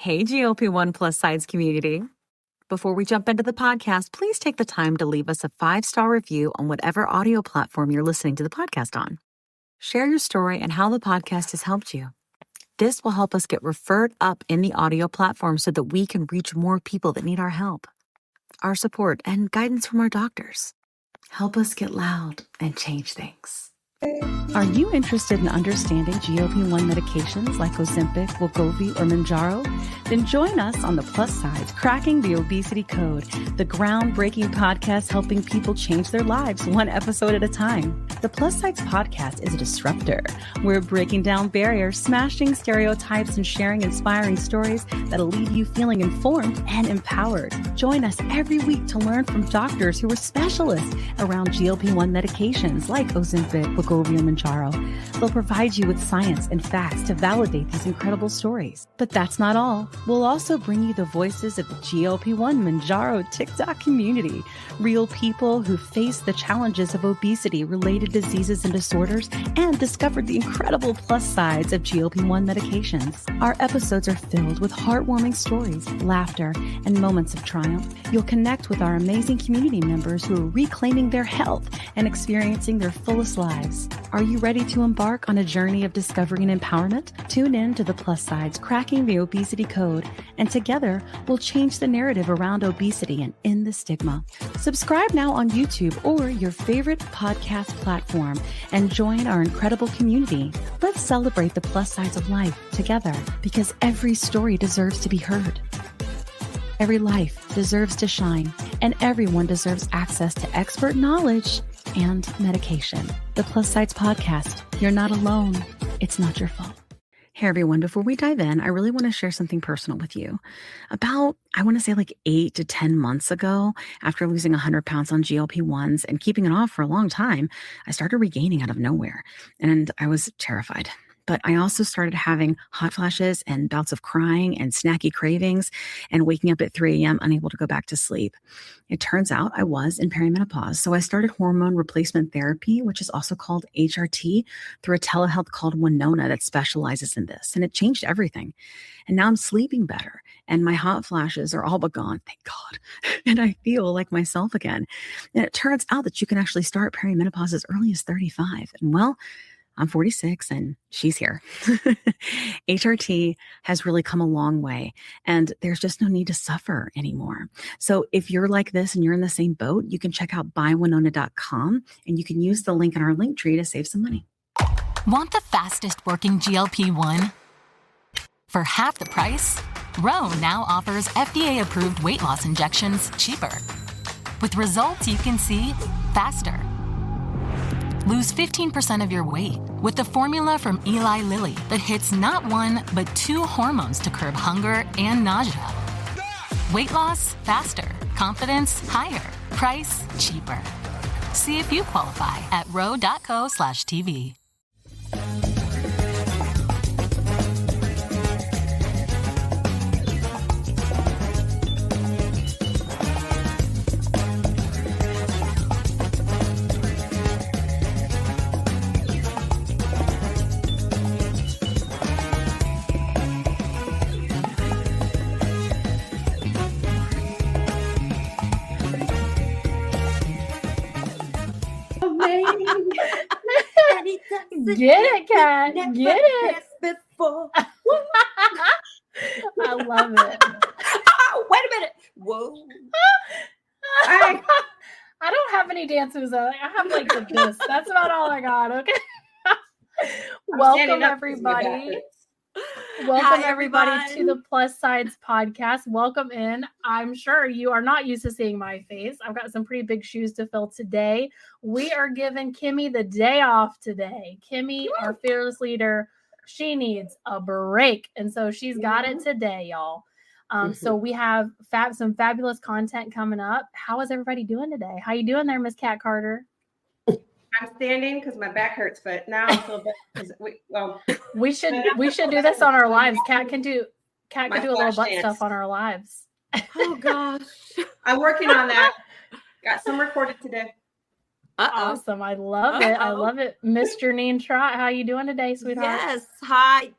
Hey, GLP-1 Plus SideZ community. Before we jump into the podcast, please take the time to leave us a 5-star review on whatever audio platform you're listening to the podcast on. Share your story and how the podcast has helped you. This will help us get referred up in the audio platform so that we can reach more people that need our help, our support, and guidance from our doctors. Help us get loud and change things. Are you interested in understanding GLP-1 medications like Ozempic, wegovy, or Mounjaro? Then join us on the Plus SideZ Cracking the Obesity Code, the groundbreaking podcast helping people change their lives one episode at a time. The Plus SideZ podcast is a disruptor. We're breaking down barriers, smashing stereotypes, and sharing inspiring stories that'll leave you feeling informed and empowered. Join us every week to learn from doctors who are specialists around GLP-1 medications like Ozempic, wegovy, or Mounjaro. They'll provide you with science and facts to validate these incredible stories. But that's not all. We'll also bring you the voices of the GLP-1 Mounjaro TikTok community, real people who face the challenges of obesity-related diseases and disorders and discovered the incredible plus sides of GLP-1 medications. Our episodes are filled with heartwarming stories, laughter, and moments of triumph. You'll connect with our amazing community members who are reclaiming their health and experiencing their fullest lives. Are you ready to embark on a journey of discovery and empowerment? Tune in to the Plus SideZ Cracking the Obesity Code, and together we'll change the narrative around obesity and end the stigma. Subscribe now on YouTube or your favorite podcast platform and join our incredible community. Let's celebrate the plus sides of life together, because every story deserves to be heard. Every life deserves to shine, and everyone deserves access to expert knowledge and medication. The Plus SideZ podcast. You're not alone. It's not your fault. Hey everyone, before we dive in, I really want to share something personal with you. About, I want to say like 8 to 10 months ago, after losing 100 pounds on GLP-1s and keeping it off for a long time, I started regaining out of nowhere, and I was terrified. But I also started having hot flashes and bouts of crying and snacky cravings and waking up at 3 a.m. unable to go back to sleep. It turns out I was in perimenopause. So I started hormone replacement therapy, which is also called HRT, through a telehealth called Winona that specializes in this. And it changed everything. And now I'm sleeping better. And my hot flashes are all but gone, thank God. And I feel like myself again. And it turns out that you can actually start perimenopause as early as 35. And well, I'm 46 and she's here. HRT has really come a long way, and there's just no need to suffer anymore. So if you're like this and you're in the same boat, you can check out buywinona.com and you can use the link in our link tree to save some money. Want the fastest working GLP-1? For half the price, Ro now offers FDA-approved weight loss injections cheaper, with results you can see faster. Lose 15% of your weight with the formula from Eli Lilly that hits not one, but 2 hormones to curb hunger and nausea. Weight loss faster, confidence higher, price cheaper. See if you qualify at ro.co/TV. Get it, Kat. Get it. Before. I love it. Oh, wait a minute. Whoa. I don't have any dance moves. I have like this. That's about all I got. Okay. Welcome, everybody. Welcome, everybody, to the Plus SideZ podcast. Welcome in. I'm sure you are not used to seeing my face. I've got some pretty big shoes to fill today. We are giving Kimmy the day off today. Kimmy, our fearless leader, she needs a break. And so she's got it today, y'all. So we have some fabulous content coming up. How is everybody doing today? How you doing there, Miss Kat Carter? I'm standing because my back hurts, but now I feel better. We should do this on our lives. Kat can do a little butt stuff on our lives. Oh gosh, I'm working on that. Got some recorded today. Awesome, I love it. I love it, Miss Janine Trott. How you doing today, sweetheart? Yes, hi.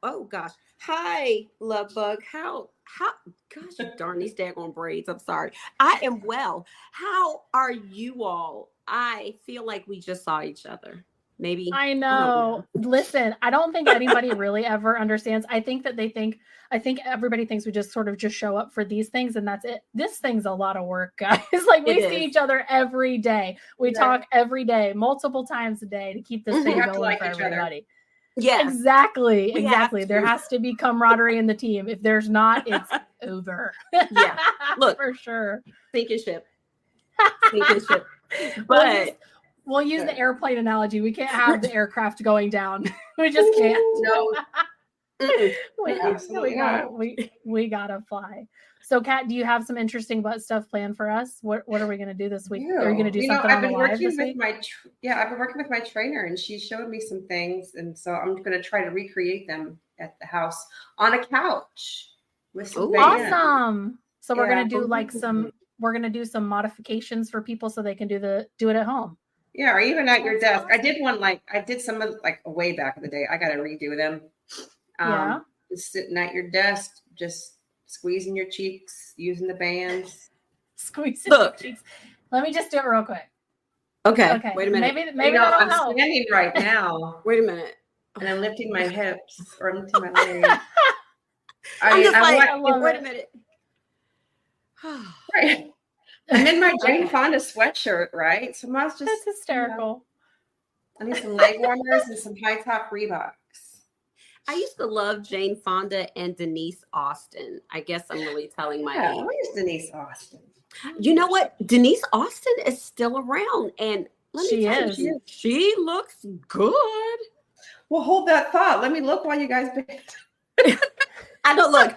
Oh gosh, Hi, love bug. How, gosh, darn these daggone braids. I'm sorry. I am well. How are you all? I feel like we just saw each other. Maybe. I don't know. Listen, I don't think anybody really ever understands. I think everybody thinks we just sort of just show up for these things and that's it. This thing's a lot of work, guys. Like we see each other every day. We talk every day, multiple times a day to keep this thing going for everybody. Yeah, exactly. There has to be camaraderie in the team. If there's not, it's over. Yeah, look, for sure. Sinking ship. But we'll use the airplane analogy. We can't have the aircraft going down. We just can't. No. we gotta fly. So, Kat, do you have some interesting butt stuff planned for us? What are we going to do this week? Are you going to do something on the live this week? I've been working with my trainer, and she showed me some things, and so I'm going to try to recreate them at the house on a couch with some bands. Awesome. So we're going to do some modifications for people so they can do it at home. Yeah, or even at your desk. I did some of way back in the day. I got to redo them. Just sitting at your desk, just squeezing your cheeks, using the bands. Squeezing your cheeks. Let me just do it real quick. Okay. Wait a minute. Maybe that'll I'm help. standing right now. Wait a minute. And I'm lifting my hips or I'm lifting my legs. Wait a minute. Right. I'm in my Jane Fonda sweatshirt, right? So I was just that's hysterical. I need some leg warmers and some high top Reeboks. I used to love Jane Fonda and Denise Austin. I guess I'm really telling my age. Where's Denise Austin? You know what? Denise Austin is still around, and she looks good. Well, hold that thought. Let me look while you guys. I don't look.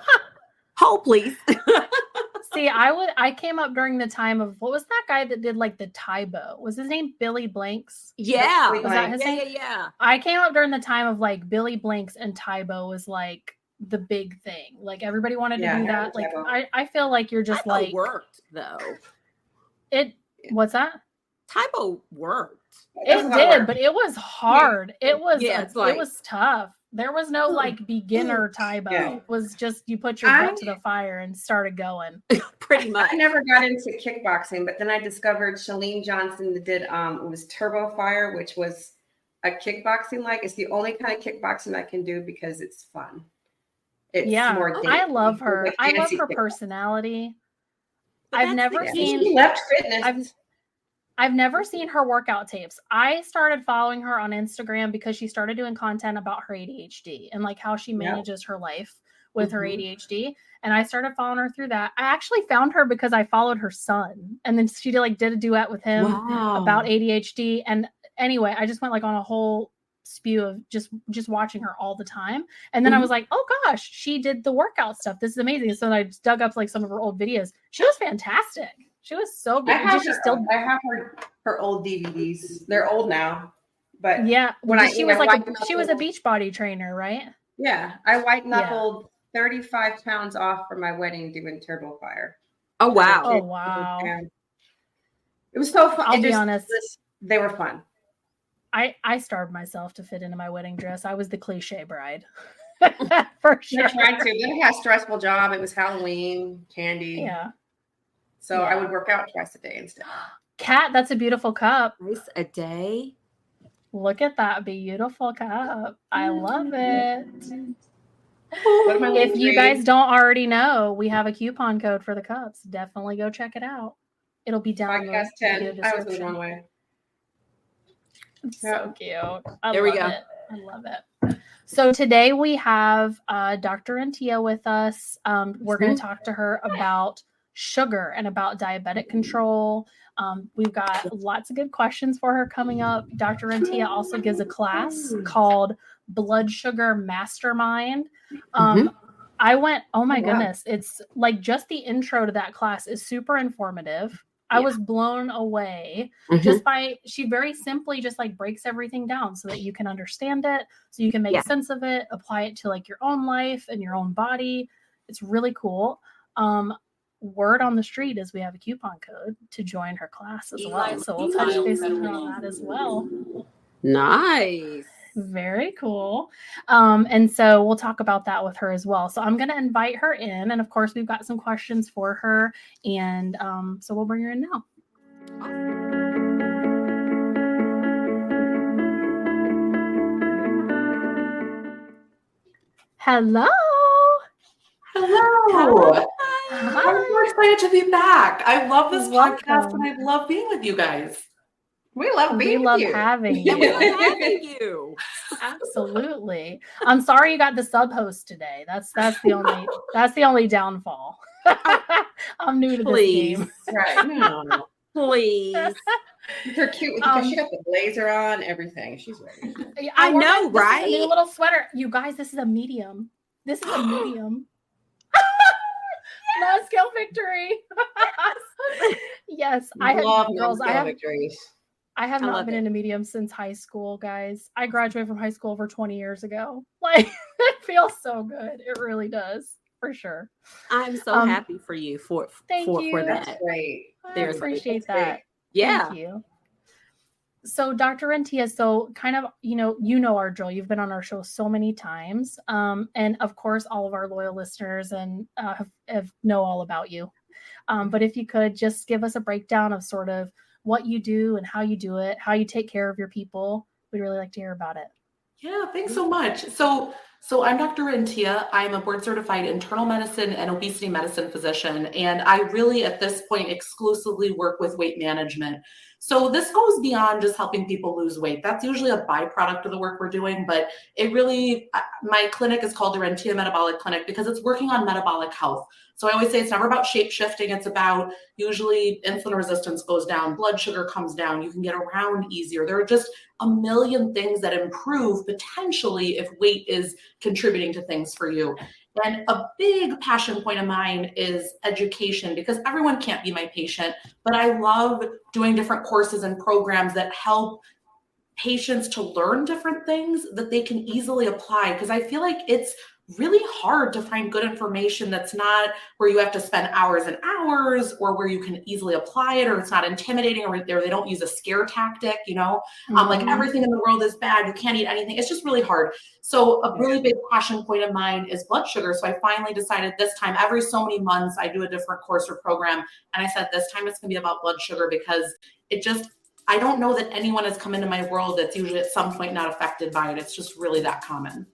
Hold, please. See, I came up during the time of, what was that guy that did like the Tybo? Was his name Billy Blanks? Yeah. Was that his name? Yeah. I came up during the time of like Billy Blanks and Tybo was like the big thing. Like everybody wanted to do that. Like I feel like you're just Tybo worked though. What's that? Tybo worked. It did, but it was hard. It was tough. There was no like beginner Tybo. Yeah. It was just you put your butt to the fire and started going. Pretty much. I never got into kickboxing, but then I discovered Chalene Johnson that did it was Turbo Fire, which was a kickboxing it's the only kind of kickboxing I can do because it's fun. It's more daily. I love her. I love her personality. I've never seen she left fitness. I've never seen her workout tapes. I started following her on Instagram because she started doing content about her ADHD and like how she manages her life with her ADHD. And I started following her through that. I actually found her because I followed her son, and then she did a duet with him about ADHD. And anyway, I just went on a whole spew of just watching her all the time. And then I was like, oh gosh, she did the workout stuff. This is amazing. So then I just dug up some of her old videos. She was fantastic. She was so good. I have her old DVDs. They're old now, but she was a Beachbody trainer, right? Yeah, I white knuckled 35 pounds off for my wedding doing Turbo Fire. Oh wow! Oh wow! It was so fun. I'll be honest, they were fun. I starved myself to fit into my wedding dress. I was the cliche bride. For sure. I tried to. Then I had a stressful job. It was Halloween, candy. Yeah. So I would work out twice a day instead. Kat, that's a beautiful cup. Twice a day? Look at that beautiful cup. I love it. If you guys don't already know, we have a coupon code for the cups. Definitely go check it out. It'll be down Podcast 10. I was the wrong way. So cute. There we go. I love it. So today we have Dr. Rentea with us. We're going to talk to her about sugar and about diabetic control. We've got lots of good questions for her coming up. Dr. Rentea also gives a class called Blood Sugar Mastermind. I went, oh my goodness. It's just the intro to that class is super informative. I was blown away she very simply just breaks everything down so that you can understand it, so you can make sense of it, apply it to your own life and your own body. It's really cool. Word on the street is we have a coupon code to join her class as well. So we'll touch base on that as well. Nice. Very cool. And so we'll talk about that with her as well. So I'm going to invite her in. And of course, we've got some questions for her. And so we'll bring her in now. Hello. Hello. Hi. I'm so excited to be back. I love this podcast Welcome. and I love being with you guys. We love being We love with you. having And we you. love having you. Absolutely. I'm sorry you got the sub host today. That's the only downfall. I'm new to Please. this game. Right. No. Please. They're cute because she got the blazer on, everything. She's ready. I wore know, this is a right? new little sweater. You guys, this is a medium. This is a medium. No scale victory. Yes, I love have girls. victories. I have not been in a medium since high school, guys. I graduated from high school over 20 years ago. Like, it feels so good. It really does, for sure. I'm so happy for you for you. that. That's great. I appreciate that. Great. Yeah. Thank you. So, Dr. Rentea, so kind of, you know our drill. You've been on our show so many times. And of course, all of our loyal listeners and have know all about you. But if you could just give us a breakdown of sort of what you do and how you do it, how you take care of your people, we'd really like to hear about it. Yeah, thanks so much. So I'm Dr. Rentea. I'm a board certified internal medicine and obesity medicine physician. And I really, at this point, exclusively work with weight management. So this goes beyond just helping people lose weight. That's usually a byproduct of the work we're doing, but it really, my clinic is called the Rentea Metabolic Clinic because it's working on metabolic health. So I always say it's never about shape shifting. It's about usually insulin resistance goes down, blood sugar comes down, you can get around easier. There are just a million things that improve potentially if weight is contributing to things for you. And a big passion point of mine is education because everyone can't be my patient, but I love doing different courses and programs that help patients to learn different things that they can easily apply. Because I feel like it's really hard to find good information that's not where you have to spend hours and hours or where you can easily apply it or it's not intimidating or they don't use a scare tactic, like everything in the world is bad. You can't eat anything. It's just really hard. So a really big passion point of mine is blood sugar. So I finally decided this time, every so many months, I do a different course or program. And I said, this time it's going to be about blood sugar because I don't know that anyone has come into my world that's usually at some point not affected by it. It's just really that common.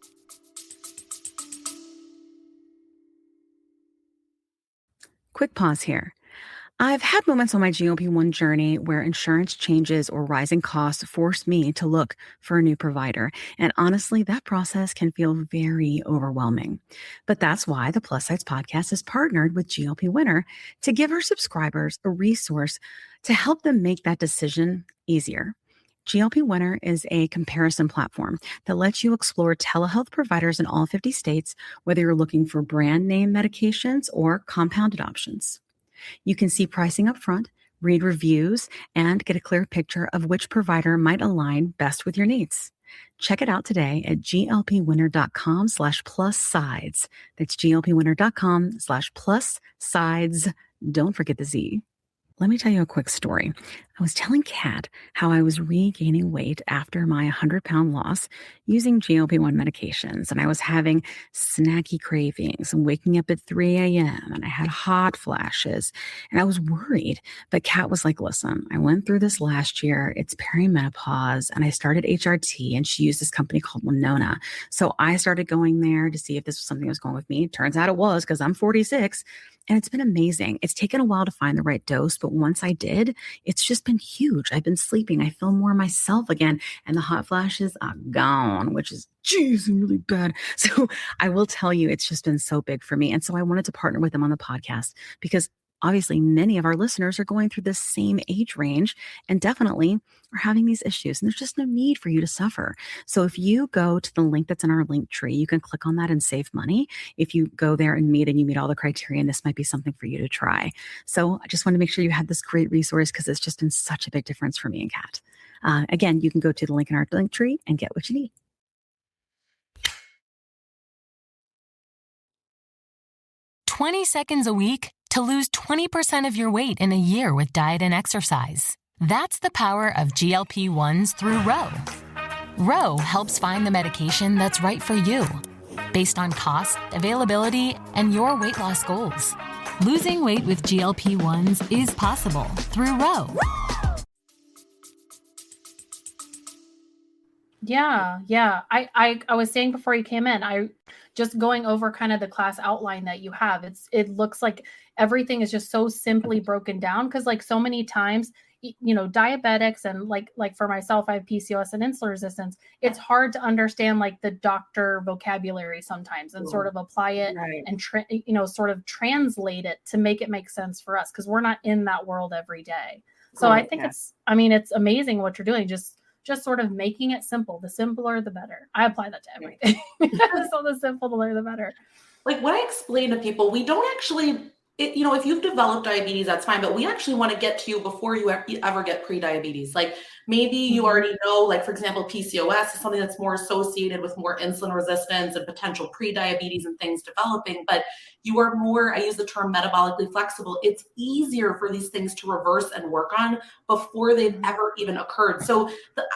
Quick pause here. I've had moments on my GLP-1 journey where insurance changes or rising costs force me to look for a new provider. And honestly, that process can feel very overwhelming. But that's why the Plus SideZ podcast is partnered with GLP Winner to give our subscribers a resource to help them make that decision easier. GLP Winner is a comparison platform that lets you explore telehealth providers in all 50 states, whether you're looking for brand name medications or compounded options. You can see pricing up front, read reviews, and get a clear picture of which provider might align best with your needs. Check it out today at glpwinner.com/plus-sides. That's glpwinner.com/plus-sides. Don't forget the Z. Let me tell you a quick story. I was telling Kat how I was regaining weight after my 100-pound loss using GLP-1 medications, and I was having snacky cravings and waking up at 3 a.m., and I had hot flashes, and I was worried. But Kat was like, listen, I went through this last year. It's perimenopause, and I started HRT, and she used this company called Winona. So I started going there to see if this was something that was going with me. Turns out it was because I'm 46. And it's been amazing. It's taken a while to find the right dose, but once I did, it's just been huge. I've been sleeping. I feel more myself again. And the hot flashes are gone, which is, really bad. So I will tell you, it's just been so big for me. And so I wanted to partner with them on the podcast because obviously many of our listeners are going through this same age range and definitely are having these issues. And there's just no need for you to suffer. So if you go to the link that's in our link tree, you can click on that and save money. If you go there and you meet all the criteria, and this might be something for you to try. So I just want to make sure you have this great resource because it's just been such a big difference for me and Kat. Again, you can go to the link in our link tree and get what you need. 20 seconds a week to lose 20% of your weight in a year with diet and exercise. That's the power of GLP-1s through Ro. Ro helps find the medication that's right for you, based on cost, availability, and your weight loss goals. Losing weight with GLP-1s is possible through Ro. Yeah. I was saying before you came in, I just going over kind of the class outline that you have. It looks like everything is just so simply broken down, because like so many times, diabetics and like for myself, I have PCOS and insulin resistance. It's hard to understand like the doctor vocabulary sometimes and sort of apply it and sort of translate it to make it make sense for us, because we're not in that world every day. So I think it's amazing what you're doing. Just sort of making it simple. The simpler, the better. I apply that to everything. So the simpler, the better. Like what I explain to people, we don't actually, if you've developed diabetes, that's fine, but we actually want to get to you before you ever get pre-diabetes. Like maybe you already know, like for example, PCOS is something that's more associated with more insulin resistance and potential pre-diabetes and things developing, but you are more, I use the term metabolically flexible. It's easier for these things to reverse and work on before they've ever even occurred. So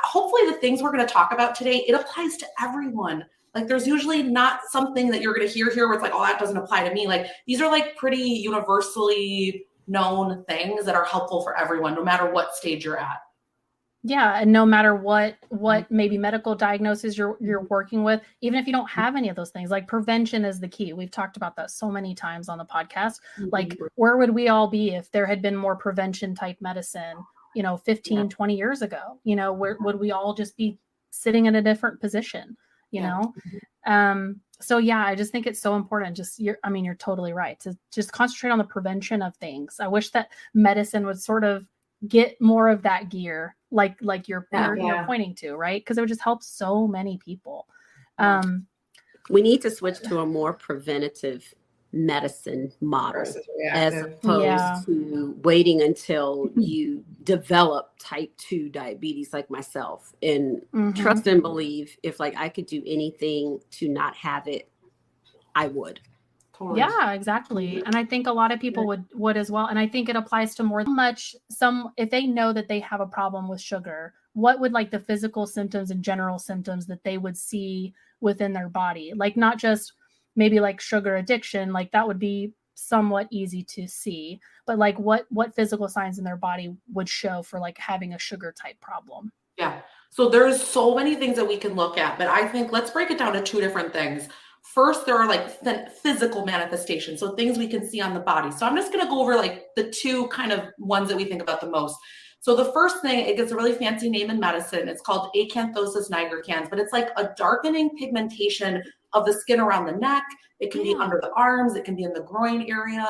hopefully the things we're going to talk about today, it applies to everyone. Like there's usually not something that you're going to hear here where it's like, oh, that doesn't apply to me. Like these are like pretty universally known things that are helpful for everyone, no matter what stage you're at. Yeah. And no matter what maybe medical diagnosis you're working with, even if you don't have any of those things, like prevention is the key. We've talked about that so many times on the podcast. Like where would we all be if there had been more prevention type medicine, 15, 20 years ago? Where would we all just be sitting in a different position? So yeah, I just think it's so important. You're totally right to just concentrate on the prevention of things. I wish that medicine would sort of get more of that gear, like you're pointing to, right? Because it would just help so many people. We need to switch to a more preventative medicine model as opposed to waiting until you develop type 2 diabetes like myself, and trust and believe if like I could do anything to not have it, I would. Yeah, exactly. And I think a lot of people would as well. And I think it applies to more much if they know that they have a problem with sugar, what would like the physical symptoms and general symptoms that they would see within their body? Like not just maybe like sugar addiction, like that would be somewhat easy to see, but like what physical signs in their body would show for like having a sugar type problem? Yeah. So there's so many things that we can look at, but I think let's break it down to two different things. First, there are like physical manifestations, so things we can see on the body. So I'm just going to go over like the two kind of ones that we think about the most. So the first thing, it gets a really fancy name in medicine. It's called acanthosis nigricans, but it's like a darkening pigmentation of the skin around the neck. It can be under the arms. It can be in the groin area.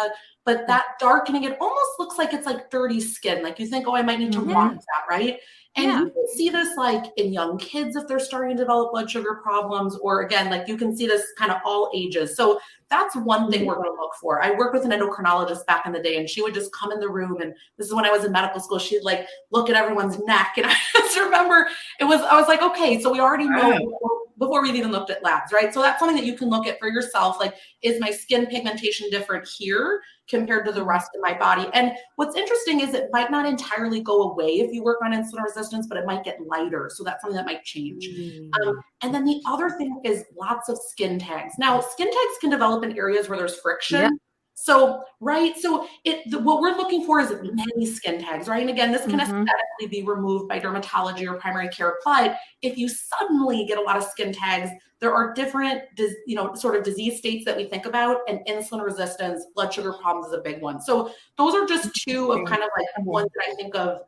But that darkening, it almost looks like it's like dirty skin. Like you think, oh, I might need to wash that, right? And you can see this like in young kids if they're starting to develop blood sugar problems, or again, like you can see this kind of all ages. So that's one thing we're going to look for. I worked with an endocrinologist back in the day, and she would just come in the room, and this is when I was in medical school. She'd like look at everyone's neck, and I just remember I was like, okay, so we already know before we've even looked at labs, right? So that's something that you can look at for yourself. Like, is my skin pigmentation different here compared to the rest of my body? And what's interesting is it might not entirely go away if you work on insulin resistance, but it might get lighter. So that's something that might change. And then the other thing is lots of skin tags. Now, skin tags can develop in areas where there's friction. Yeah. So, right. So what we're looking for is many skin tags, right? And again, this can aesthetically be removed by dermatology or primary care applied. If you suddenly get a lot of skin tags, there are different, sort of disease states that we think about, and insulin resistance, blood sugar problems is a big one. So those are just two of kind of like ones that I think of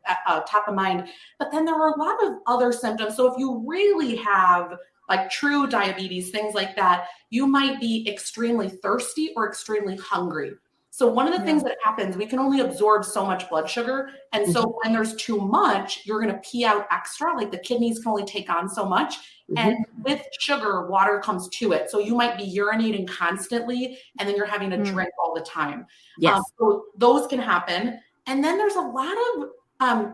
top of mind. But then there are a lot of other symptoms. So if you really have like true diabetes, things like that, you might be extremely thirsty or extremely hungry. So one of the things that happens, we can only absorb so much blood sugar. And so when there's too much, you're going to pee out extra, like the kidneys can only take on so much. And with sugar, water comes to it. So you might be urinating constantly, and then you're having to drink all the time. Yes. So those can happen. And then there's a lot of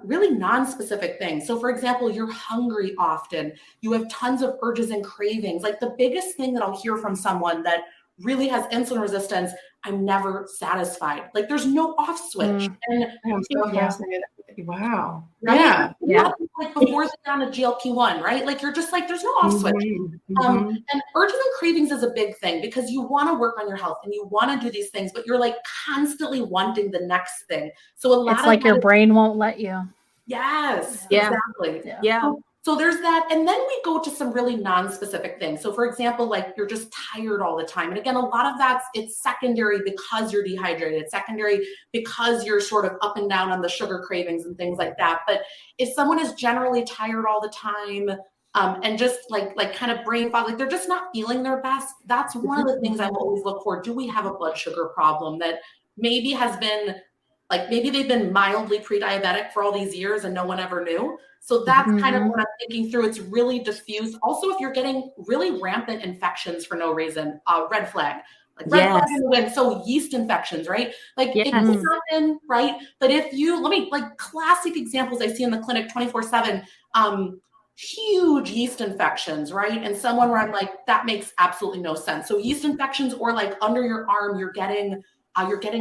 really non-specific things. So for example, you're hungry often. You have tons of urges and cravings. Like the biggest thing that I'll hear from someone that really has insulin resistance, I'm never satisfied. Like there's no off switch. And I'm so fascinated. Wow. Right? Yeah. A lot of people, like before they're on a GLP-1, right? Like you're just like, there's no off switch. And urges and cravings is a big thing because you want to work on your health and you want to do these things, but you're like constantly wanting the next thing. So a lot It's of like your brain won't let you. Yes, Yeah. exactly. Yeah. So there's that. And then we go to some really non-specific things. So for example, like you're just tired all the time. And again, a lot of that's, it's secondary because you're dehydrated. It's secondary because you're sort of up and down on the sugar cravings and things like that. But if someone is generally tired all the time, and just like kind of brain fog, like they're just not feeling their best, that's one of the things I will always look for. Do we have a blood sugar problem that maybe has been, like maybe they've been mildly pre-diabetic for all these years and no one ever knew? So that's kind of what I'm thinking through. It's really diffuse. Also, if you're getting really rampant infections for no reason, red flag. Like red flag in the wind. So yeast infections, right? Like it can happen, right? But if you, like classic examples I see in the clinic 24/7, huge yeast infections, right? And someone where I'm like, that makes absolutely no sense. So yeast infections, or like under your arm, you're getting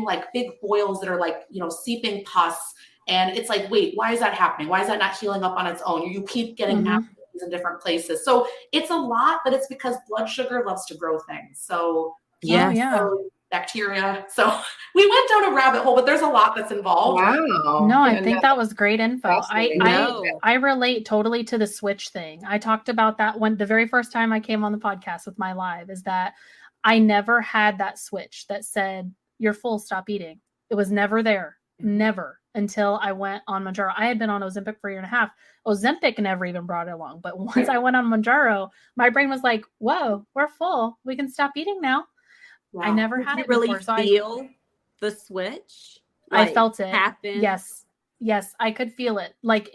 like big boils that are like, seeping pus. And it's like, wait, why is that happening? Why is that not healing up on its own? You keep getting abscesses in different places. So it's a lot, but it's because blood sugar loves to grow things. So so bacteria. So we went down a rabbit hole, but there's a lot that's involved. Wow. No, I think that was great info. Fascinating. I relate totally to the switch thing. I talked about that when the very first time I came on the podcast with my live, is that I never had that switch that said, you're full, stop eating. It was never there. Never, until I went on Mounjaro. I had been on Ozempic for a year and a half. Ozempic never even brought it along. But once I went on Mounjaro, my brain was like, whoa, we're full. We can stop eating now. Wow. I never had it really before. So feel the switch? I felt it. Happen? Yes, I could feel it. Like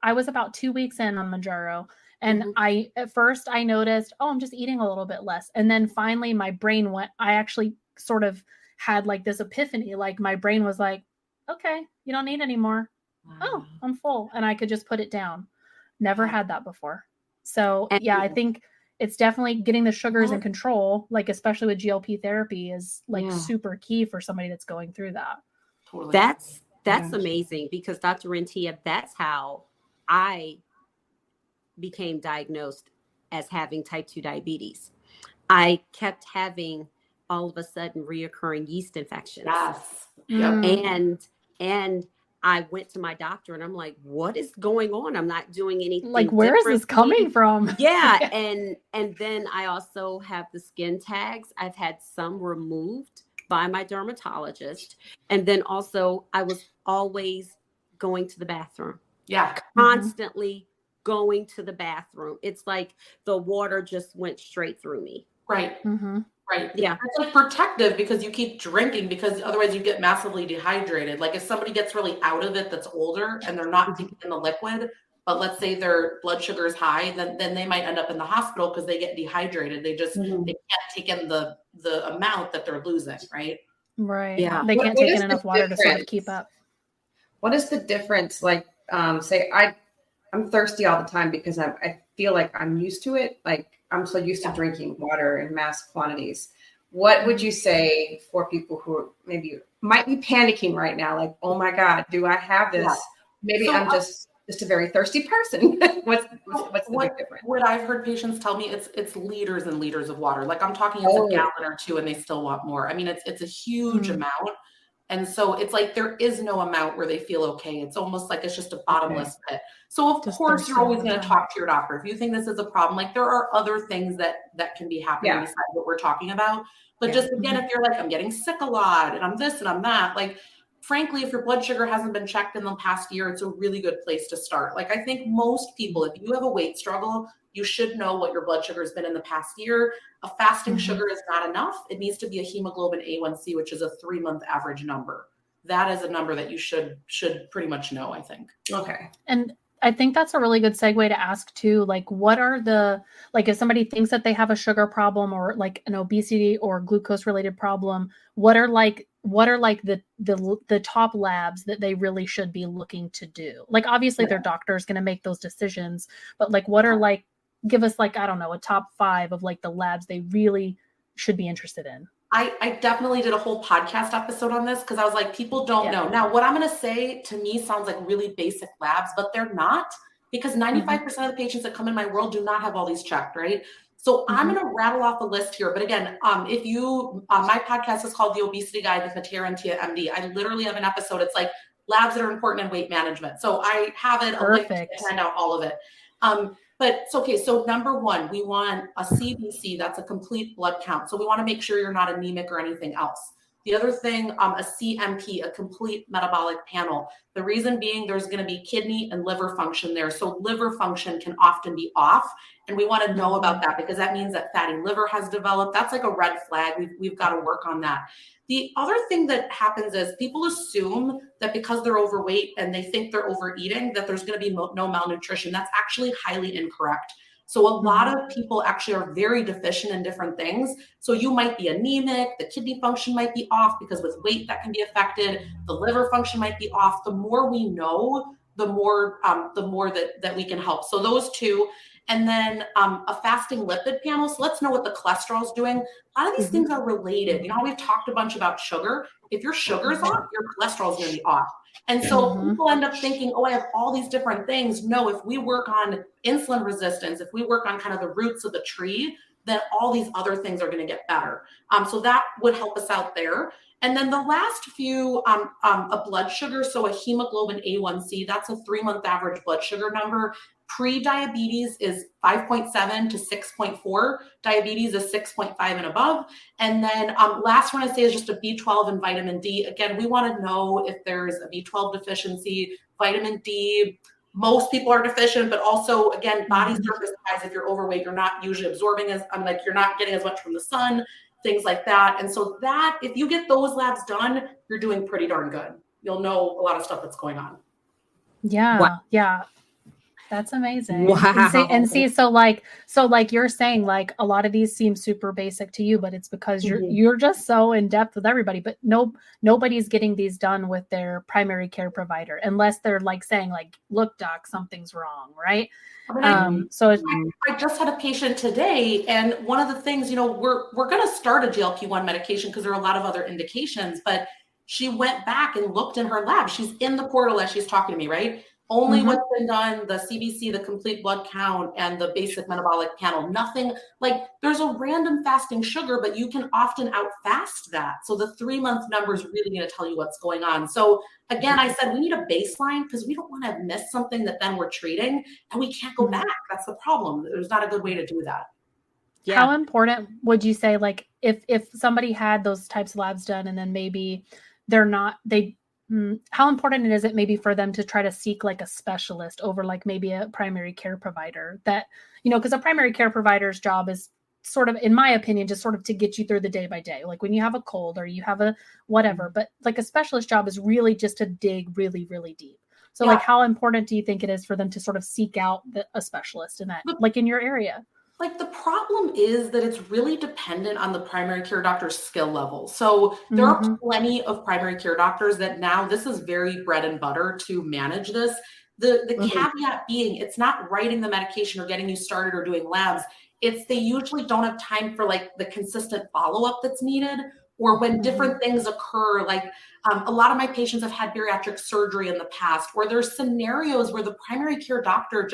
I was about 2 weeks in on Mounjaro. And at first I noticed, I'm just eating a little bit less. And then finally my brain I actually sort of had like this epiphany. Like my brain was like, okay, you don't need any more. Wow. Oh, I'm full. And I could just put it down. Never had that before. So I think it's definitely getting the sugars in control, like especially with GLP therapy, is like super key for somebody that's going through that. Totally. That's amazing, because Dr. Rentea, that's how I became diagnosed as having type 2 diabetes. I kept having all of a sudden reoccurring yeast infections. And I went to my doctor and I'm like, what is going on? I'm not doing anything. Like, where is this coming from? And then I also have the skin tags. I've had some removed by my dermatologist. And then also I was always going to the bathroom. Constantly going to the bathroom. It's like the water just went straight through me. Right. Right. Yeah. It's like protective because you keep drinking, because otherwise you get massively dehydrated. Like if somebody gets really out of it that's older and they're not taking in the liquid, but let's say their blood sugar is high, then they might end up in the hospital because they get dehydrated. They just they can't take in the amount that they're losing, right? Right. Yeah. They can't take in enough water to sort of keep up. What is the difference? Like, say I'm thirsty all the time because I feel like I'm used to it. Like I'm so used to drinking water in mass quantities. What would you say for people who maybe might be panicking right now? Like, oh my God, do I have this? Maybe so I'm just a very thirsty person. What's the big difference? What I've heard patients tell me, it's liters and liters of water. Like I'm talking it's a gallon or two and they still want more. I mean, it's a huge amount. And so it's like there is no amount where they feel okay. It's almost like it's just a bottomless pit. So of course you're always going to talk to your doctor. If you think this is a problem, like there are other things that can be happening besides what we're talking about. But just again, if you're like, I'm getting sick a lot and I'm this and I'm that, like frankly, if your blood sugar hasn't been checked in the past year, it's a really good place to start. Like I think most people, if you have a weight struggle, you should know what your blood sugar has been in the past year. A fasting sugar is not enough. It needs to be a hemoglobin A1C, which is a 3-month average number. That is a number that you should pretty much know, I think. Okay. And I think that's a really good segue to ask too, like what are if somebody thinks that they have a sugar problem or like an obesity or glucose related problem, what are the top labs that they really should be looking to do? Like obviously their doctor is going to make those decisions, but like what are give us like, I don't know, a top 5 of like the labs they really should be interested in. I definitely did a whole podcast episode on this because I was like, people don't know. Now, what I'm going to say to me sounds like really basic labs, but they're not, because 95% of the patients that come in my world do not have all these checked, right? So I'm going to rattle off a list here. But again, if you, my podcast is called The Obesity Guide with Matthea Rentea MD. I literally have an episode. It's like labs that are important in weight management. So I have it, a link to find out all of it. But it's okay. So number one, we want a CBC. That's a complete blood count. So we want to make sure you're not anemic or anything else. The other thing, a CMP, a complete metabolic panel. The reason being there's going to be kidney and liver function there. So liver function can often be off. And we want to know about that because that means that fatty liver has developed. That's like a red flag. We've got to work on that. The other thing that happens is people assume that because they're overweight and they think they're overeating, that there's going to be no malnutrition. That's actually highly incorrect. So a lot of people actually are very deficient in different things. So you might be anemic, the kidney function might be off because with weight that can be affected, the liver function might be off. The more we know, the more that we can help. So those two. And then a fasting lipid panel. So let's know what the cholesterol is doing. A lot of these things are related. You know, we've talked a bunch about sugar. If your sugar is off, your cholesterol is going to be off. And so people end up thinking, oh, I have all these different things. No, if we work on insulin resistance, if we work on kind of the roots of the tree, then all these other things are going to get better. So that would help us out there. And then the last few, a blood sugar, so a hemoglobin A1C, that's a 3-month average blood sugar number. Pre-diabetes is 5.7 to 6.4. Diabetes is 6.5 and above. And then last one I say is just a B12 and vitamin D. Again, we want to know if there's a B12 deficiency, vitamin D. Most people are deficient, but also, again, body surface wise, if you're overweight, you're not usually absorbing you're not getting as much from the sun, things like that. And so that, if you get those labs done, you're doing pretty darn good. You'll know a lot of stuff that's going on. Yeah. Wow. Yeah. That's amazing. Wow. And see, so like you're saying, like a lot of these seem super basic to you, but it's because you're just so in depth with everybody. But nobody's getting these done with their primary care provider unless they're like saying, like, look, doc, something's wrong, right? I just had a patient today, and one of the things, you know, we're going to start a GLP-1 medication because there are a lot of other indications, but she went back and looked in her lab. She's in the portal as she's talking to me, right? Only what's been done, the CBC, the complete blood count, and the basic metabolic panel. Nothing, like there's a random fasting sugar, but you can often outfast that. So the 3-month number is really going to tell you what's going on. So again, I said we need a baseline because we don't want to miss something that then we're treating and we can't go back. That's the problem. There's not a good way to do that. Yeah. How important would you say, like, if somebody had those types of labs done and then maybe how important is it maybe for them to try to seek like a specialist over like maybe a primary care provider that, you know, because a primary care provider's job is sort of, in my opinion, just sort of to get you through the day by day, like when you have a cold or you have a whatever, but like a specialist job is really just to dig really, really deep. So like how important do you think it is for them to sort of seek out a specialist in that, like in your area? Like the problem is that it's really dependent on the primary care doctor's skill level. So there are plenty of primary care doctors that now this is very bread and butter to manage this. The caveat being it's not writing the medication or getting you started or doing labs. It's they usually don't have time for like the consistent follow-up that's needed, or when different things occur, like a lot of my patients have had bariatric surgery in the past, or there's scenarios where the primary care doctor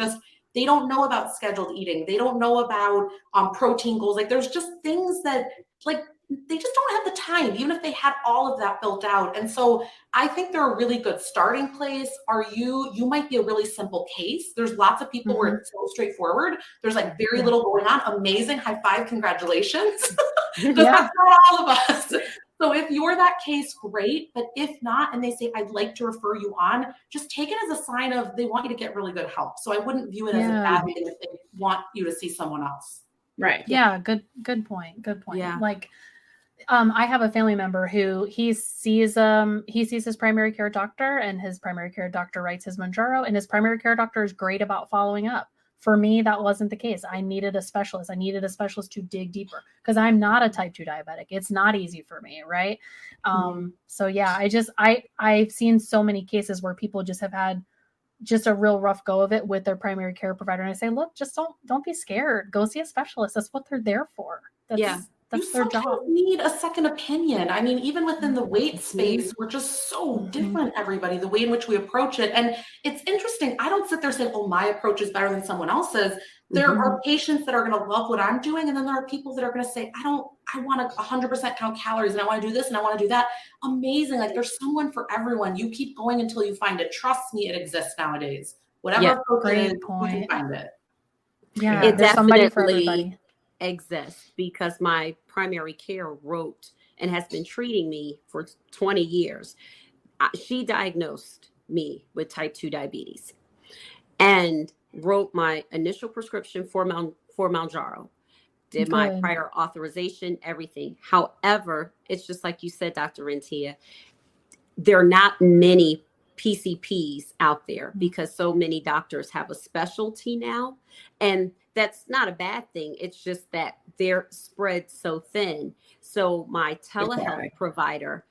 they don't know about scheduled eating. They don't know about protein goals. Like there's just things that like they just don't have the time, even if they had all of that built out. And so I think they're a really good starting place. You might be a really simple case. There's lots of people where it's so straightforward. There's like very little going on. Amazing. High five. Congratulations. That's not all of us. So if you're that case, great. But if not, and they say, I'd like to refer you on, just take it as a sign of they want you to get really good help. So I wouldn't view it as a bad thing if they want you to see someone else. Right. Yeah. Good point. Yeah. Like, I have a family member who he sees his primary care doctor, and his primary care doctor writes his Mounjaro, and his primary care doctor is great about following up. For me, that wasn't the case. I needed a specialist. I needed a specialist to dig deeper because I'm not a type 2 diabetic. It's not easy for me. Right. So yeah, I've seen so many cases where people just have had just a real rough go of it with their primary care provider. And I say, look, just don't be scared. Go see a specialist. That's what they're there for. That's That's their job. sometimes need a second opinion. I mean, even within the weight space, we're just so different, everybody, the way in which we approach it. And it's interesting. I don't sit there saying, oh, my approach is better than someone else's. There are patients that are going to love what I'm doing. And then there are people that are going to say, I want to 100% count calories and I want to do this and I want to do that. Amazing. Like there's someone for everyone. You keep going until you find it. Trust me, it exists nowadays. Whatever approach it is, you can find it. Yeah, It there's somebody for definitely everybody. exists because my primary care wrote and has been treating me for 20 years. She diagnosed me with type 2 diabetes and wrote my initial prescription for Mounjaro, did my prior authorization, everything. However, it's just like you said, Dr. Rentea, there are not many PCPs out there because so many doctors have a specialty now. And that's not a bad thing. It's just that they're spread so thin. So my telehealth provider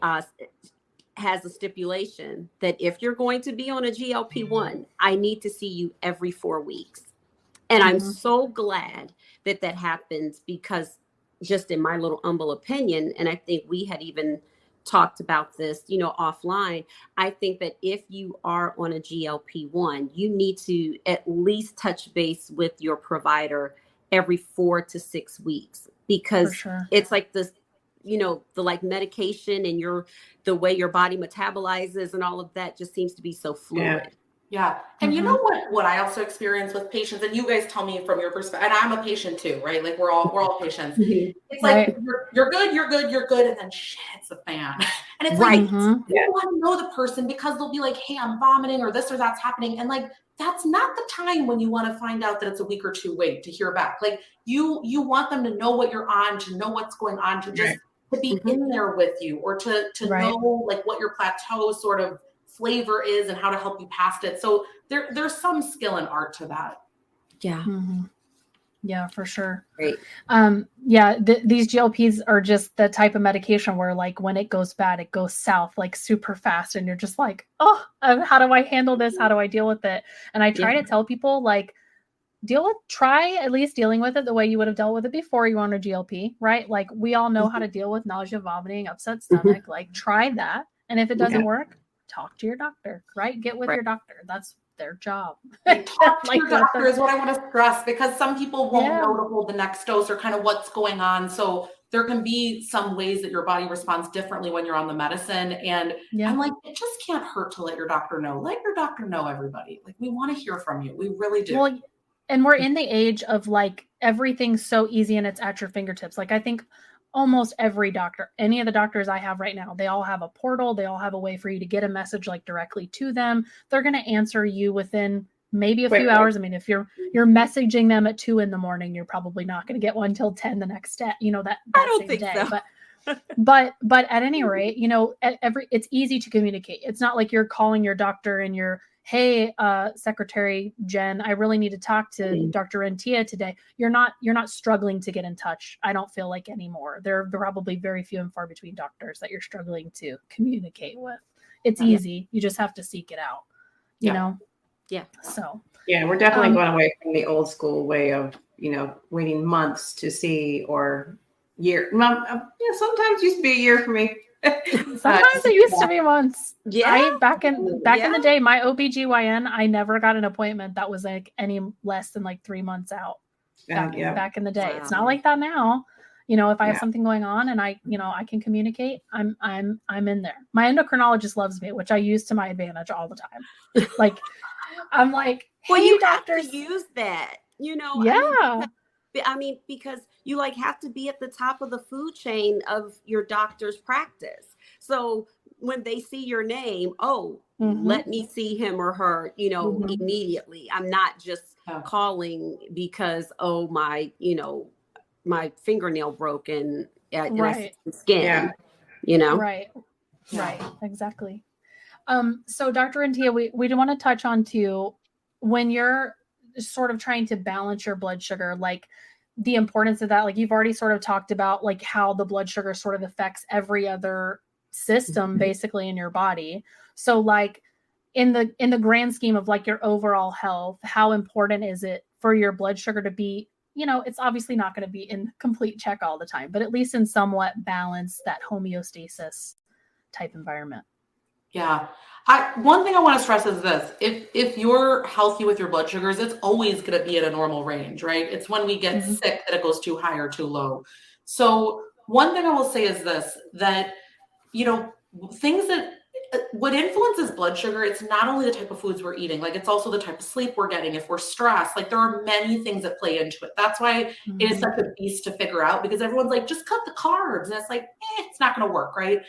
has a stipulation that if you're going to be on a GLP-1, I need to see you every 4 weeks. And I'm so glad that that happens because just in my little humble opinion, and I think we had even talked about this, offline. I think that if you are on a GLP-1, you need to at least touch base with your provider every 4 to 6 weeks because it's like this, the like medication and the way your body metabolizes and all of that just seems to be so fluid. Yeah. And you know what I also experience with patients, and you guys tell me from your perspective, and I'm a patient too, right? Like we're all patients. It's like you're good, and then shit hits the fan. And it's like you want to know the person because they'll be like, hey, I'm vomiting or this or that's happening. And like that's not the time when you want to find out that it's a week or two wait to hear back. Like you want them to know what you're on, to know what's going on, to just to be in there with you, or to know like what your plateau sort of flavor is and how to help you past it. So there's some skill and art to that. Yeah. Yeah, for sure. Great. These GLPs are just the type of medication where like when it goes bad, it goes south like super fast. And you're just like, oh, how do I handle this? How do I deal with it? And I try to tell people like, try at least dealing with it the way you would have dealt with it before you were on a GLP, right? Like we all know how to deal with nausea, vomiting, upset stomach, like try that. And if it doesn't work, talk to your doctor, right? Get with your doctor. That's their job. Talk to your doctor is what I want to stress because some people won't know to hold the next dose or kind of what's going on. So there can be some ways that your body responds differently when you're on the medicine. And I'm like, it just can't hurt to let your doctor know. Let your doctor know, everybody. Like we want to hear from you. We really do. Well, and we're in the age of like everything's so easy and it's at your fingertips. Like I think almost every doctor, any of the doctors I have right now, they all have a portal. They all have a way for you to get a message like directly to them. They're going to answer you within maybe a few hours. I mean, if you're messaging them at 2 a.m, you're probably not going to get one till 10 the next day, that I don't same think day. so. But at any rate, it's easy to communicate. It's not like you're calling your doctor and you're, hey, Secretary Jen, I really need to talk to Dr. Rentea today. You're not struggling to get in touch. I don't feel like anymore. There are probably very few and far between doctors that you're struggling to communicate with. It's easy. You just have to seek it out, you know? Yeah. So. Yeah, we're definitely going away from the old school way of, waiting months to see or year. Sometimes used to be a year for me. Sometimes it used to be months. Yeah. Back in the day, my OBGYN, I never got an appointment that was like any less than like 3 months out. Back in the day. Wow. It's not like that now. If I have something going on and I can communicate, I'm in there. My endocrinologist loves me, which I use to my advantage all the time. Like I'm like, hey, well, you doctors, have to use that, Yeah. I mean, because you like have to be at the top of the food chain of your doctor's practice. So when they see your name, let me see him or her, immediately. I'm not just calling because, my fingernail broke and skin, Right. Exactly. So Dr. Rentea, we do want to touch on too, when you're sort of trying to balance your blood sugar, like the importance of that, like you've already sort of talked about like how the blood sugar sort of affects every other system basically in your body. So like in the grand scheme of like your overall health, how important is it for your blood sugar to be it's obviously not going to be in complete check all the time, but at least in somewhat balance, that homeostasis type environment. Yeah. One thing I want to stress is this. If you're healthy with your blood sugars, it's always going to be at a normal range, right? It's when we get sick that it goes too high or too low. So one thing I will say is this, that, things that what influences blood sugar, it's not only the type of foods we're eating, like it's also the type of sleep we're getting, if we're stressed, like there are many things that play into it. That's why it is such a beast to figure out, because everyone's like, just cut the carbs. And it's like, it's not going to work, right?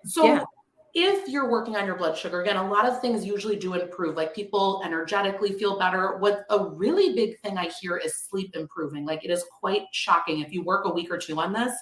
So if you're working on your blood sugar, again, a lot of things usually do improve, like people energetically feel better. What a really big thing I hear is sleep improving. Like it is quite shocking. If you work a week or two on this,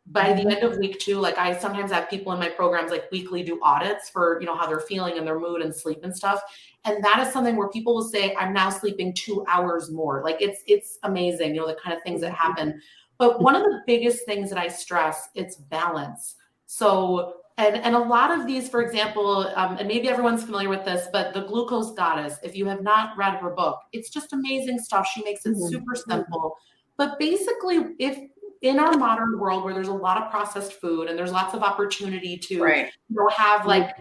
by the end of week 2, like I sometimes have people in my programs like weekly do audits for, how they're feeling and their mood and sleep and stuff. And that is something where people will say, I'm now sleeping 2 hours more. Like it's amazing, the kind of things that happen. But one of the biggest things that I stress, it's balance. So, and a lot of these, for example, and maybe everyone's familiar with this, but the Glucose Goddess, if you have not read her book, it's just amazing stuff. She makes it super simple. But basically, if in our modern world where there's a lot of processed food and there's lots of opportunity to have like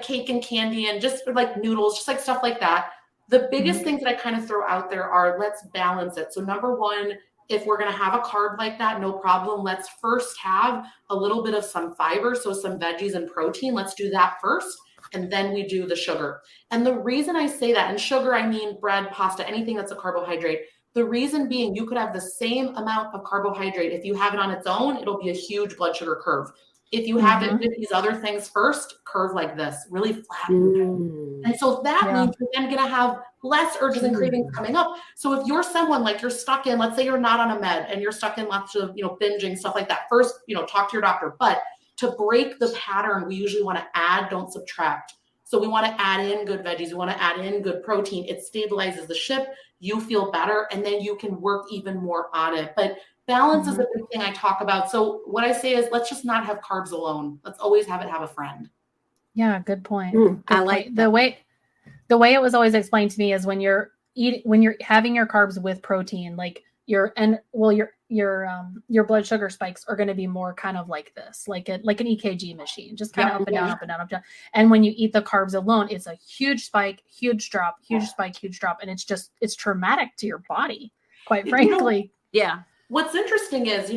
cake and candy and just like noodles, just like stuff like that. The biggest things that I kind of throw out there are, let's balance it. So number one, if we're going to have a carb like that, no problem. Let's first have a little bit of some fiber. So some veggies and protein, let's do that first. And then we do the sugar. And the reason I say that, and sugar, I mean bread, pasta, anything that's a carbohydrate. The reason being, you could have the same amount of carbohydrate. If you have it on its own, it'll be a huge blood sugar curve. If you have it with these other things first, curve like this, really flat. And so that means you're then going to have less urges and cravings coming up. So if you're someone like you're stuck in, let's say you're not on a med and you're stuck in lots of, binging, stuff like that, first, talk to your doctor. But to break the pattern, we usually want to add, don't subtract. So we want to add in good veggies. We want to add in good protein. It stabilizes the ship. You feel better, and then you can work even more on it. But balance is a big thing I talk about. So what I say is, let's just not have carbs alone. Let's always have a friend. Yeah, good point. I like the way it was always explained to me is when you're having your carbs with protein, like your blood sugar spikes are going to be more kind of like this, like an EKG machine, just kind of up and down, up and down, up and down. And when you eat the carbs alone, it's a huge spike, huge drop, huge spike, huge drop. And it's traumatic to your body, quite frankly. What's interesting is,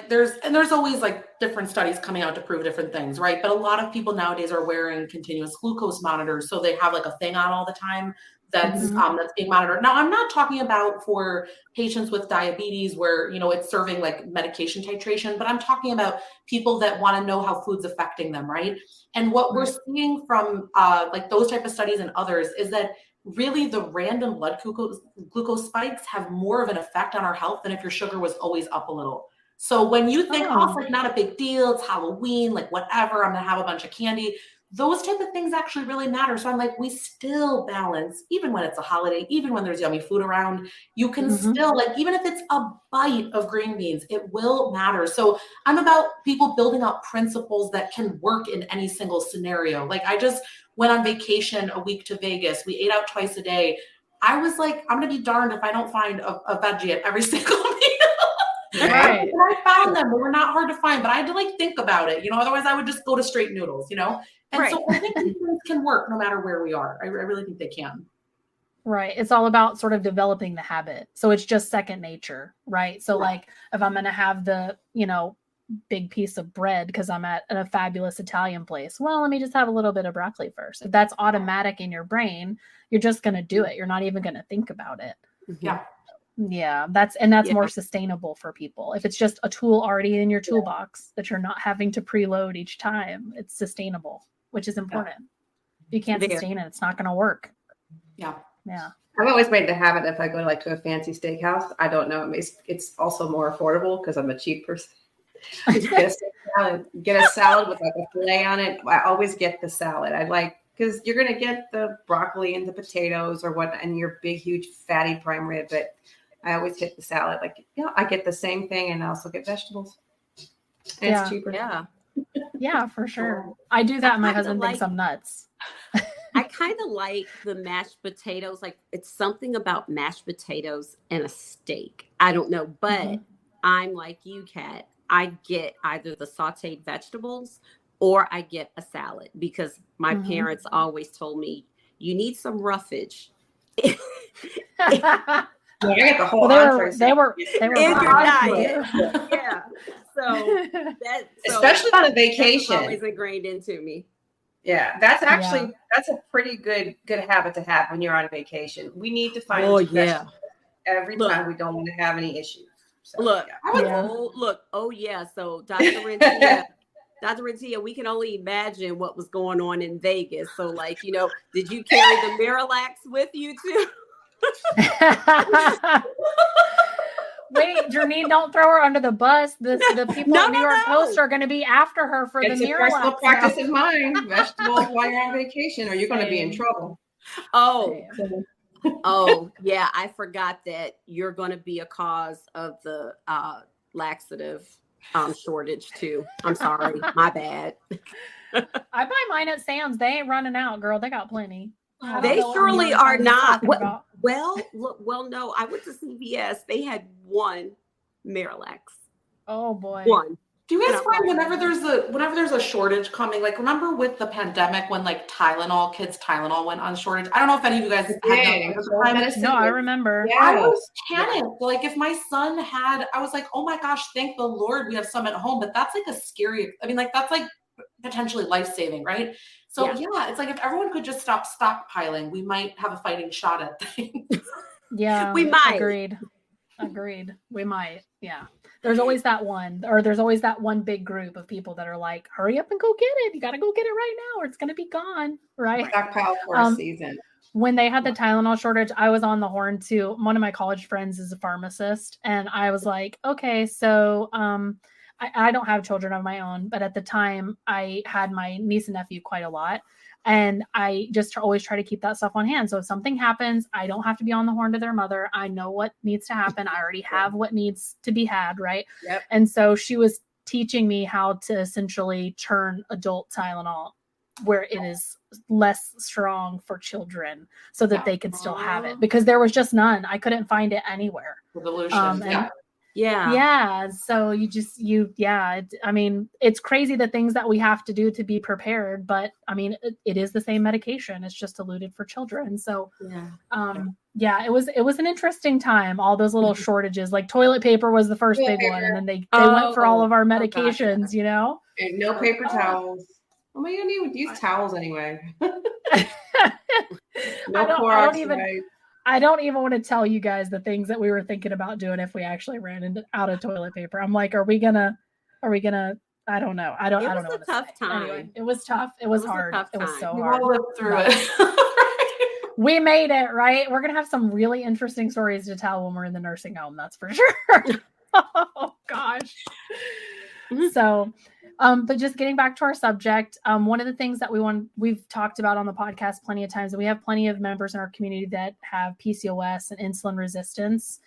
there's always like different studies coming out to prove different things, right? But a lot of people nowadays are wearing continuous glucose monitors. So they have like a thing on all the time that's being monitored. Now, I'm not talking about for patients with diabetes where, it's serving like medication titration, but I'm talking about people that want to know how food's affecting them, right? And what we're seeing from like those type of studies and others is that really the random blood glucose spikes have more of an effect on our health than if your sugar was always up a little. So when you think, it's like not a big deal, it's Halloween, like whatever, I'm going to have a bunch of candy. Those type of things actually really matter. So I'm like, we still balance, even when it's a holiday, even when there's yummy food around, you can still, like, even if it's a bite of green beans, it will matter. So I'm about people building up principles that can work in any single scenario. Like I just went on vacation a week to Vegas. We ate out twice a day. I was like, I'm going to be darned if I don't find a veggie at every single meal. Right. And I found them. They were not hard to find, but I had to like think about it, otherwise I would just go to straight noodles, And so I think these things can work no matter where we are. I really think they can. Right. It's all about sort of developing the habit. So it's just second nature, right? So like if I'm going to have the, big piece of bread because I'm at a fabulous Italian place, well, let me just have a little bit of broccoli first. If that's automatic in your brain, you're just going to do it. You're not even going to think about it. Yeah. That's more sustainable for people. If it's just a tool already in your toolbox that you're not having to preload each time, it's sustainable, which is important. If you can't sustain it, it's not going to work. Yeah. I've always made the habit if I go to a fancy steakhouse, I don't know, it's also more affordable because I'm a cheap person. Get a salad with like a filet on it. I always get the salad. I like, because you're going to get the broccoli and the potatoes or what, and your big, huge, fatty prime rib. But I always hit the salad. Like, I get the same thing and I also get vegetables. And it's cheaper. Yeah, for sure. I do that. And my husband thinks I'm nuts. I kind of like the mashed potatoes. Like it's something about mashed potatoes and a steak. I don't know, but I'm like you, Kat. I get either the sauteed vegetables or I get a salad because my parents always told me you need some roughage. Yeah, I get the whole they were in your diet. Yeah. So especially on a that's vacation. always ingrained into me. Yeah, that's actually that's a pretty good habit to have when you're on vacation. We need to find vegetables every time we don't want to have any issues. So, So Dr. Rentea, we can only imagine what was going on in Vegas. So like, did you carry the Miralax with you too? Wait, Janine, don't throw her under the bus. The people at New York Post are going to be after her for it's the Miralax. Personal practice of mine. Vegetables while you're on vacation, or you're going to be in trouble. Oh, yeah. I forgot that you're going to be a cause of the laxative shortage too. I'm sorry. My bad. I buy mine at Sam's. They ain't running out, girl. They got plenty. They surely are not. Well, no. I went to CVS. They had one Miralax. Oh boy. One. Do you guys find whenever there's a shortage coming, like remember with the pandemic when like kids Tylenol went on shortage? I don't know if any of you guys had No, I remember. Yeah. I was panicked. Like if my son I was like, oh my gosh, thank the Lord we have some at home. But that's like that's like potentially life-saving, right? So yeah, it's like if everyone could just stop stockpiling, we might have a fighting shot at things. Yeah, we might. Agreed. We might. Yeah. There's always that one big group of people that are like, hurry up and go get it. You got to go get it right now or it's going to be gone. Right. Stockpile for a season. When they had the Tylenol shortage, I was on the horn too. One of my college friends is a pharmacist. And I was like, okay, so I don't have children of my own, but at the time I had my niece and nephew quite a lot. And I just always try to keep that stuff on hand. So if something happens, I don't have to be on the horn to their mother. I know what needs to happen. I already have what needs to be had. Right. Yep. And so she was teaching me how to essentially turn adult Tylenol where it is less strong for children so that they can still have it because there was just none. I couldn't find it anywhere. Yeah. So I mean, it's crazy the things that we have to do to be prepared, but I mean, it is the same medication. It's just diluted for children. So, it was an interesting time. All those little shortages, like toilet paper was the first big one. And then they went for all of our medications, And no paper towels. Oh my God, you don't even use towels anyway. I don't even want to tell you guys the things that we were thinking about doing if we actually ran out of toilet paper. I'm like, are we gonna, I don't know. I don't know. It was a tough time. Anyway, it was tough. It was hard. It was so hard. We lived through it. We made it, right? We're going to have some really interesting stories to tell when we're in the nursing home. That's for sure. Oh gosh. So, but just getting back to our subject, one of the things that we've talked about on the podcast plenty of times, and we have plenty of members in our community that have PCOS and insulin resistance.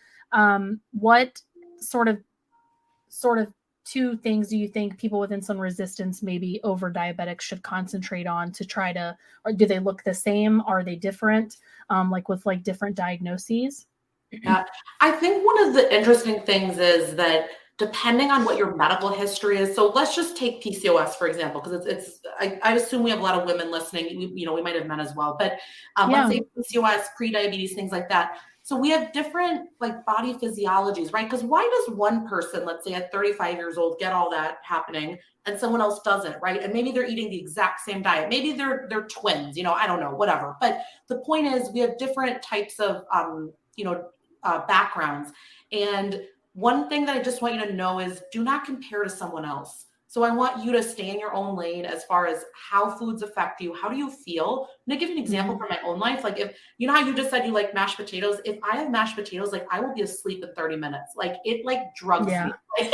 What sort of two things do you think people with insulin resistance, maybe over diabetics, should concentrate on to try to, or do they look the same? Are they different? Like with like different diagnoses? Yeah, I think one of the interesting things is that depending on what your medical history is. So let's just take PCOS, for example, because I assume we have a lot of women listening. We might have men as well, but let's say PCOS, pre-diabetes, things like that. So we have different like body physiologies, right? Because why does one person, let's say at 35 years old, get all that happening and someone else doesn't, right? And maybe they're eating the exact same diet. Maybe they're twins, I don't know, whatever. But the point is we have different types of, backgrounds. And one thing that I just want you to know is do not compare to someone else. So I want you to stay in your own lane as far as how foods affect you. How do you feel? I'm gonna give you an example from my own life. Like if, how you just said you like mashed potatoes. If I have mashed potatoes, like I will be asleep in 30 minutes. Like it like drugs me.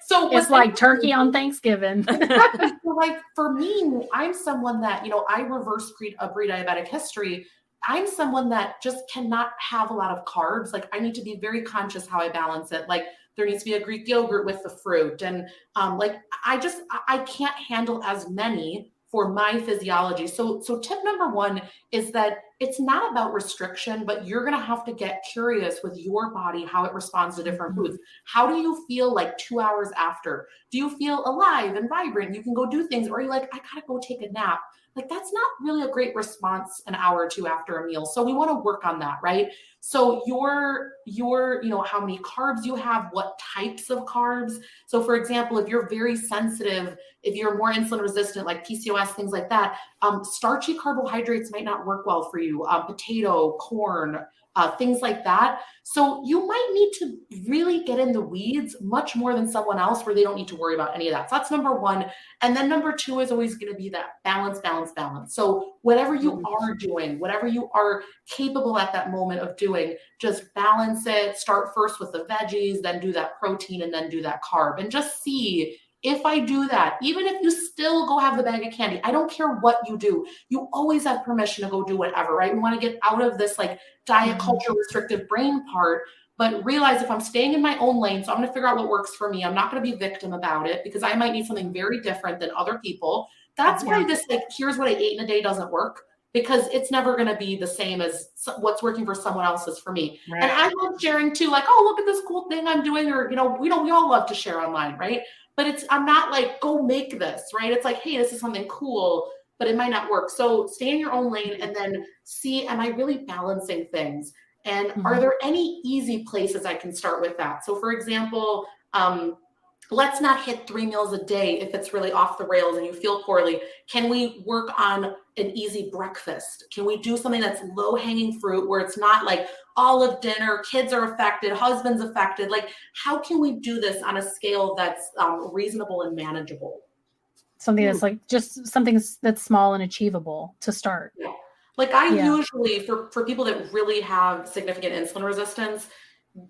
So it's like turkey on Thanksgiving. So like for me, I'm someone that, I reverse a pre-diabetic history. I'm someone that just cannot have a lot of carbs. Like I need to be very conscious how I balance it. Like there needs to be a Greek yogurt with the fruit. And I can't handle as many for my physiology. So tip number one is that it's not about restriction, but you're going to have to get curious with your body, how it responds to different foods. How do you feel like 2 hours after? Do you feel alive and vibrant? You can go do things, or are you like, I gotta go take a nap? Like, that's not really a great response an hour or two after a meal. So we want to work on that, right? So your, how many carbs you have, what types of carbs. So for example, if you're very sensitive, if you're more insulin resistant, like PCOS, things like that, starchy carbohydrates might not work well for you. Potato, corn, things like that. So you might need to really get in the weeds much more than someone else where they don't need to worry about any of that. So that's number one. And then number two is always going to be that balance. So whatever you are doing, whatever you are capable at that moment of doing, just balance it. Start first with the veggies, then do that protein, and then do that carb. And just see, if I do that, even if you still go have the bag of candy, I don't care what you do, you always have permission to go do whatever, right? We want to get out of this like diet culture restrictive brain part, but realize if I'm staying in my own lane, so I'm going to figure out what works for me. I'm not going to be victim about it because I might need something very different than other people. That's why this, like, here's what I ate in a day doesn't work, because it's never going to be the same as what's working for someone else is for me. Right. And I love sharing too, like, oh, look at this cool thing I'm doing, or, we all love to share online, right? But I'm not like, go make this, right? It's like, hey, this is something cool, but it might not work. So stay in your own lane and then see, am I really balancing things? And are there any easy places I can start with that? So for example, let's not hit 3 meals a day if it's really off the rails and you feel poorly. Can we work on an easy breakfast? Can we do something that's low hanging fruit where it's not like all of dinner, kids are affected, husband's affected? Like, how can we do this on a scale that's reasonable and manageable? Something that's like just something that's small and achievable to start. Yeah. Like I usually, for people that really have significant insulin resistance,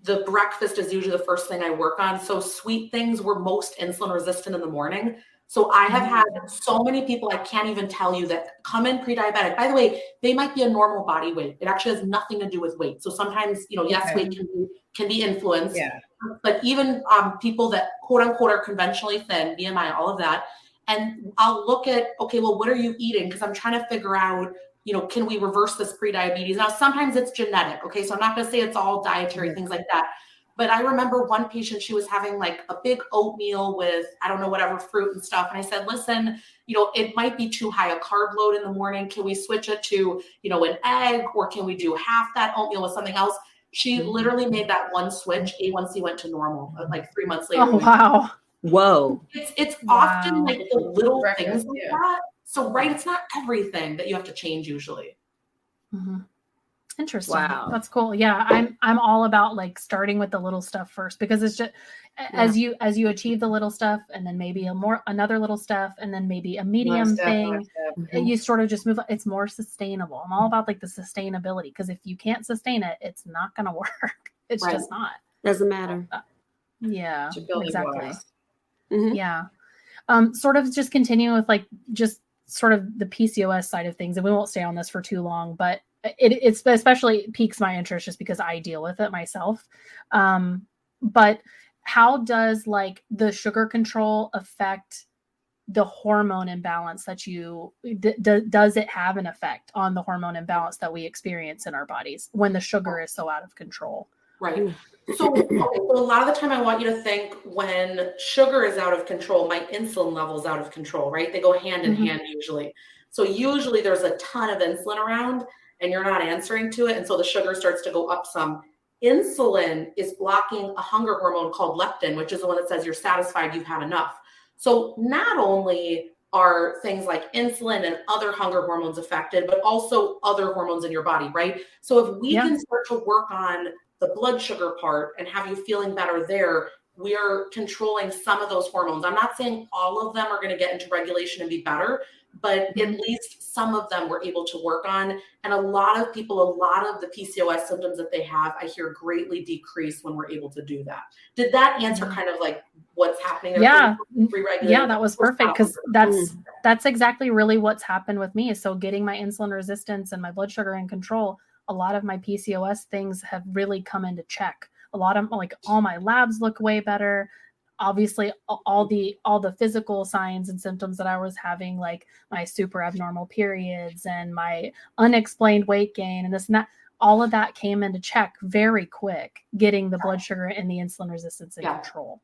the breakfast is usually the first thing I work on. So sweet things were most insulin resistant in the morning. So I have had so many people, I can't even tell you, that come in pre-diabetic. By the way, they might be a normal body weight. It actually has nothing to do with weight. So sometimes, yes, weight can be influenced, but even people that quote unquote are conventionally thin, BMI, all of that. And I'll look at, okay, well, what are you eating? Because I'm trying to figure out, can we reverse this pre-diabetes? Now, sometimes it's genetic. Okay. So I'm not going to say it's all dietary, things like that. But I remember one patient, she was having like a big oatmeal with, I don't know, whatever fruit and stuff. And I said, listen, it might be too high a carb load in the morning. Can we switch it to, an egg, or can we do half that oatmeal with something else? She literally made that one switch. A1C went to normal like 3 months later. Oh, wow. Whoa. It's often like the little things like that. So, right, it's not everything that you have to change usually. Interesting. Wow. That's cool. Yeah. I'm all about like starting with the little stuff first, because it's just as you achieve the little stuff, and then maybe another little stuff, and then maybe a medium thing, you sort of just move. It's more sustainable. I'm all about like the sustainability, because if you can't sustain it, it's not going to work. It's just not. Doesn't matter. Yeah, exactly. Mm-hmm. Yeah. Sort of just continuing with like just sort of the PCOS side of things, and we won't stay on this for too long, but it's especially piques my interest just because I deal with it myself. But how does like the sugar control affect the hormone imbalance that does it have an effect on the hormone imbalance that we experience in our bodies when the sugar is so out of control? Right. So a lot of the time I want you to think, when sugar is out of control, my insulin level is out of control, right? They go hand in hand usually. So usually there's a ton of insulin around and you're not answering to it. And so the sugar starts to go up some. Insulin is blocking a hunger hormone called leptin, which is the one that says you're satisfied, you've had enough. So not only are things like insulin and other hunger hormones affected, but also other hormones in your body, right? So if we can start to work on the blood sugar part and have you feeling better there, we are controlling some of those hormones. I'm not saying all of them are going to get into regulation and be better, but at least some of them we're able to work on. And a lot of people, a lot of the PCOS symptoms that they have, I hear greatly decrease when we're able to do that. Did that answer kind of like what's happening there? Yeah, that was perfect, because that's exactly really what's happened with me. So getting my insulin resistance and my blood sugar in control, a lot of my PCOS things have really come into check. A lot of like all my labs look way better. obviously all the physical signs and symptoms that I was having, like my super abnormal periods and my unexplained weight gain and this and that, all of that came into check very quick, getting the blood sugar and the insulin resistance in control.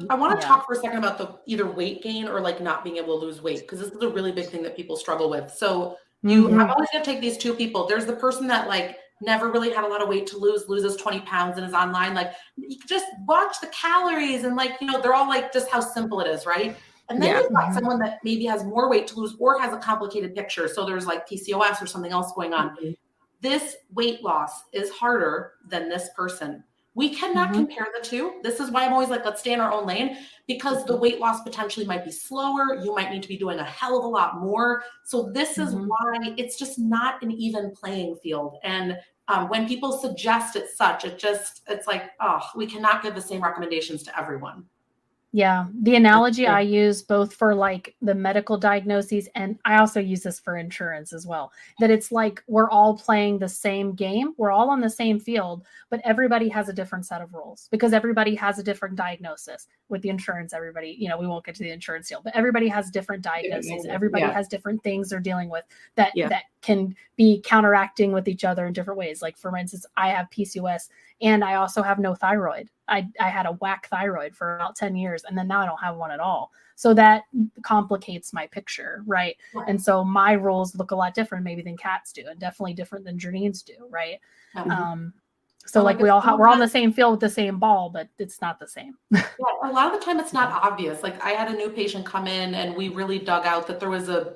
I want to talk for a second about the either weight gain or like not being able to lose weight, because this is a really big thing that people struggle with. So I'm always going to take these two people. There's the person that like never really had a lot of weight to lose, loses 20 pounds and is online. Like, you just watch the calories and like, they're all like just how simple it is, right? And then you've got someone that maybe has more weight to lose or has a complicated picture. So there's like PCOS or something else going on. This weight loss is harder than this person. We cannot compare the two. This is why I'm always like, let's stay in our own lane, because the weight loss potentially might be slower. You might need to be doing a hell of a lot more. So this is why it's just not an even playing field. And when people suggest it's such, it's like, oh, we cannot give the same recommendations to everyone. Yeah. The analogy I use both for like the medical diagnoses, and I also use this for insurance as well, that it's like we're all playing the same game. We're all on the same field, but everybody has a different set of rules because everybody has a different diagnosis. With the insurance, everybody, we won't get to the insurance deal, but everybody has different diagnoses. Everybody has different things they're dealing with that can be counteracting with each other in different ways. Like, for instance, I have PCOS and I also have no thyroid. I had a whack thyroid for about 10 years and then now I don't have one at all. So that complicates my picture, right? And so my rules look a lot different maybe than Kat's do, and definitely different than Janine's do, right? So like we're on the same field with the same ball, but it's not the same. A lot of the time it's not obvious. Like, I had a new patient come in and we really dug out that there was a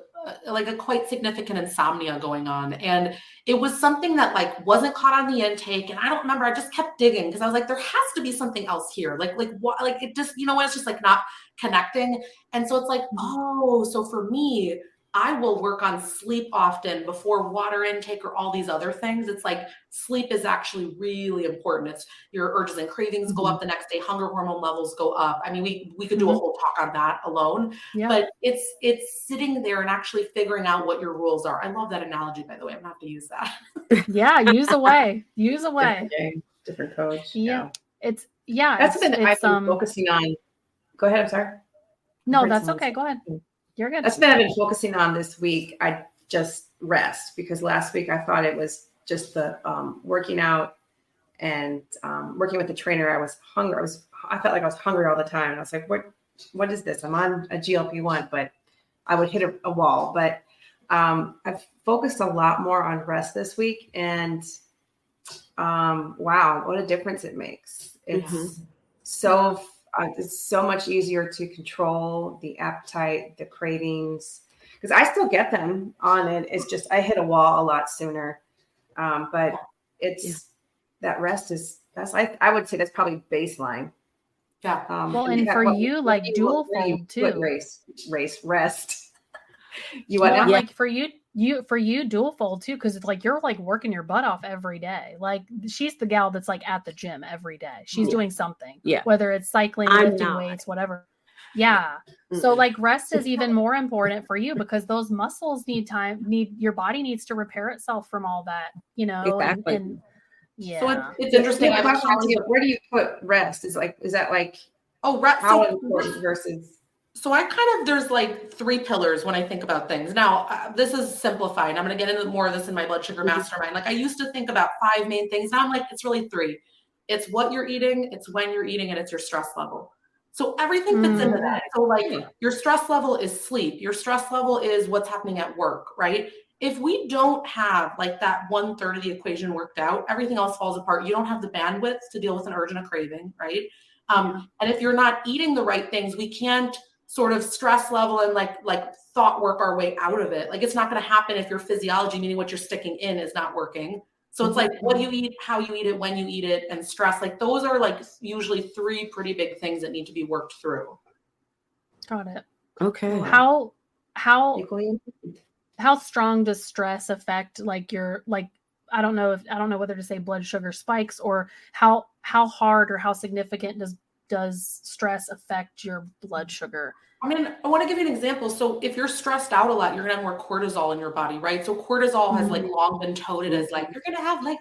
quite significant insomnia going on. And it was something that like wasn't caught on the intake. And I don't remember, I just kept digging because I was like, there has to be something else here. Like what, like it just, it's just like not connecting. And so it's like, oh, so for me, I will work on sleep often before water intake or all these other things. It's like sleep is actually really important. It's your urges and cravings go up the next day. Hunger hormone levels go up. I mean, we could do a whole talk on that alone, but it's sitting there and actually figuring out what your rules are. I love that analogy, by the way. I'm gonna have to use that. Use away. Different coach. That's something I've been focusing on. Go ahead. I'm sorry. No, that's okay. Go ahead. You're good. That's what I've been focusing on this week. I just rest, because last week I thought it was just the working out and working with the trainer. I was hungry. I felt like I was hungry all the time. And I was like, what is this? I'm on a GLP-1, but I would hit a wall. But I've focused a lot more on rest this week. And wow, what a difference it makes. It's it's so much easier to control the appetite, the cravings, because I still get them on it. It's just, I hit a wall a lot sooner. But it's that rest I would say that's probably baseline. Yeah. Well, and for you, like dual fold too. Rest. You what now? Like for you dual fold too, because it's like you're like working your butt off every day. Like, she's the gal that's like at the gym every day. She's doing something. Yeah. Whether it's cycling, lifting weights, whatever. Yeah. So like rest is even more important for you, because those muscles need time. Your body needs to repair itself from all that. Exactly. And So it's interesting. Where do you put rest? Is that like rest? How important versus? So there's like 3 pillars when I think about things. Now, this is simplified. I'm going to get into more of this in my blood sugar mastermind. Like, I used to think about 5 main things. Now I'm like, it's really 3. It's what you're eating, it's when you're eating, and it's your stress level. So everything fits into that. So like your stress level is sleep. Your stress level is what's happening at work, right? If we don't have like that 1/3 of the equation worked out, everything else falls apart. You don't have the bandwidth to deal with an urge and a craving, right? And if you're not eating the right things, we can't sort of stress level and like thought work our way out of it. Like, it's not going to happen if your physiology, meaning what you're sticking in, is not working. So it's like what you eat, how you eat it, when you eat it, and stress. Like, those are like usually 3 pretty big things that need to be worked through. Got it. Okay. How strong does stress affect like your, like, I don't know whether to say blood sugar spikes, or how hard or how significant does stress affect your blood sugar? I mean, I want to give you an example. So if you're stressed out a lot, you're going to have more cortisol in your body, right? So cortisol has like long been touted as like, you're going to have like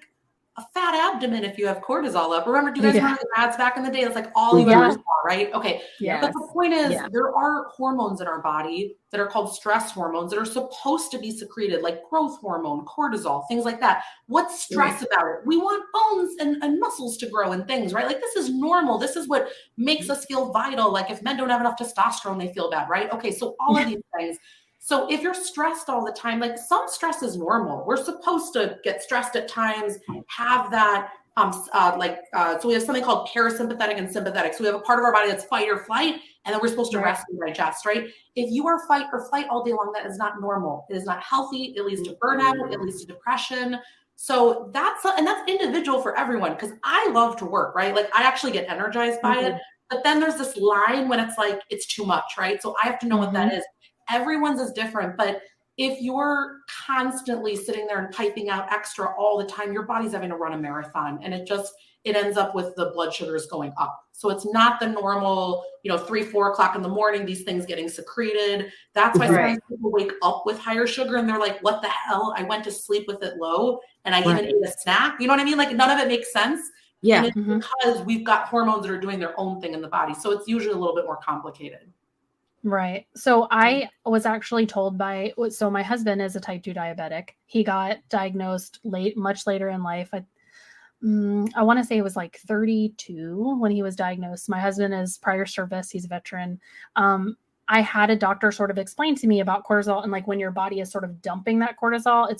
a fat abdomen if you have cortisol up. Remember, do you guys remember the ads back in the day? It's like all you ever saw, right? Okay. Yes. But the point is, there are hormones in our body that are called stress hormones that are supposed to be secreted, like growth hormone, cortisol, things like that. What's stress about it? We want bones and muscles to grow and things, right? Like this is normal. This is what makes us feel vital. Like if men don't have enough testosterone, they feel bad, right? Okay. So all of these things. So if you're stressed all the time, like some stress is normal. We're supposed to get stressed at times, have that, so we have something called parasympathetic and sympathetic. So we have a part of our body that's fight or flight, and then we're supposed to rest and digest, right? If you are fight or flight all day long, that is not normal. It is not healthy. It leads to burnout. It leads to depression. So that's individual for everyone, because I love to work, right? Like I actually get energized by it. But then there's this line when it's like, it's too much, right? So I have to know what that is. Everyone's is different, but if you're constantly sitting there and piping out extra all the time, your body's having to run a marathon, and it ends up with the blood sugars going up. So it's not the normal, 3-4 o'clock in the morning, these things getting secreted. That's why sometimes people wake up with higher sugar and they're like, what the hell? I went to sleep with it low and I even ate a snack. You know what I mean? Like none of it makes sense. Yeah. And it's because we've got hormones that are doing their own thing in the body. So it's usually a little bit more complicated. Right. So I was actually told so my husband is a type 2 diabetic. He got diagnosed much later in life. I want to say it was like 32 when he was diagnosed. My husband is prior service. He's a veteran. I had a doctor sort of explain to me about cortisol, and like when your body is sort of dumping that cortisol,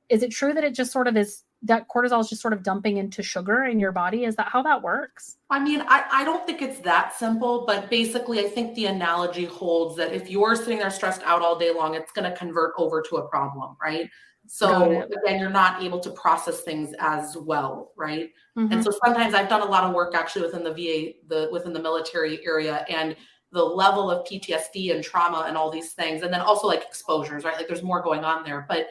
is it true that it just sort of is, that cortisol is just sort of dumping into sugar in your body? Is that how that works? I mean, I don't think it's that simple, but basically I think the analogy holds that if you're sitting there stressed out all day long, it's going to convert over to a problem, right? So again, you're not able to process things as well, right? And so sometimes I've done a lot of work actually within the VA, within the military area, and the level of PTSD and trauma and all these things, and then also like exposures, right? Like there's more going on there, but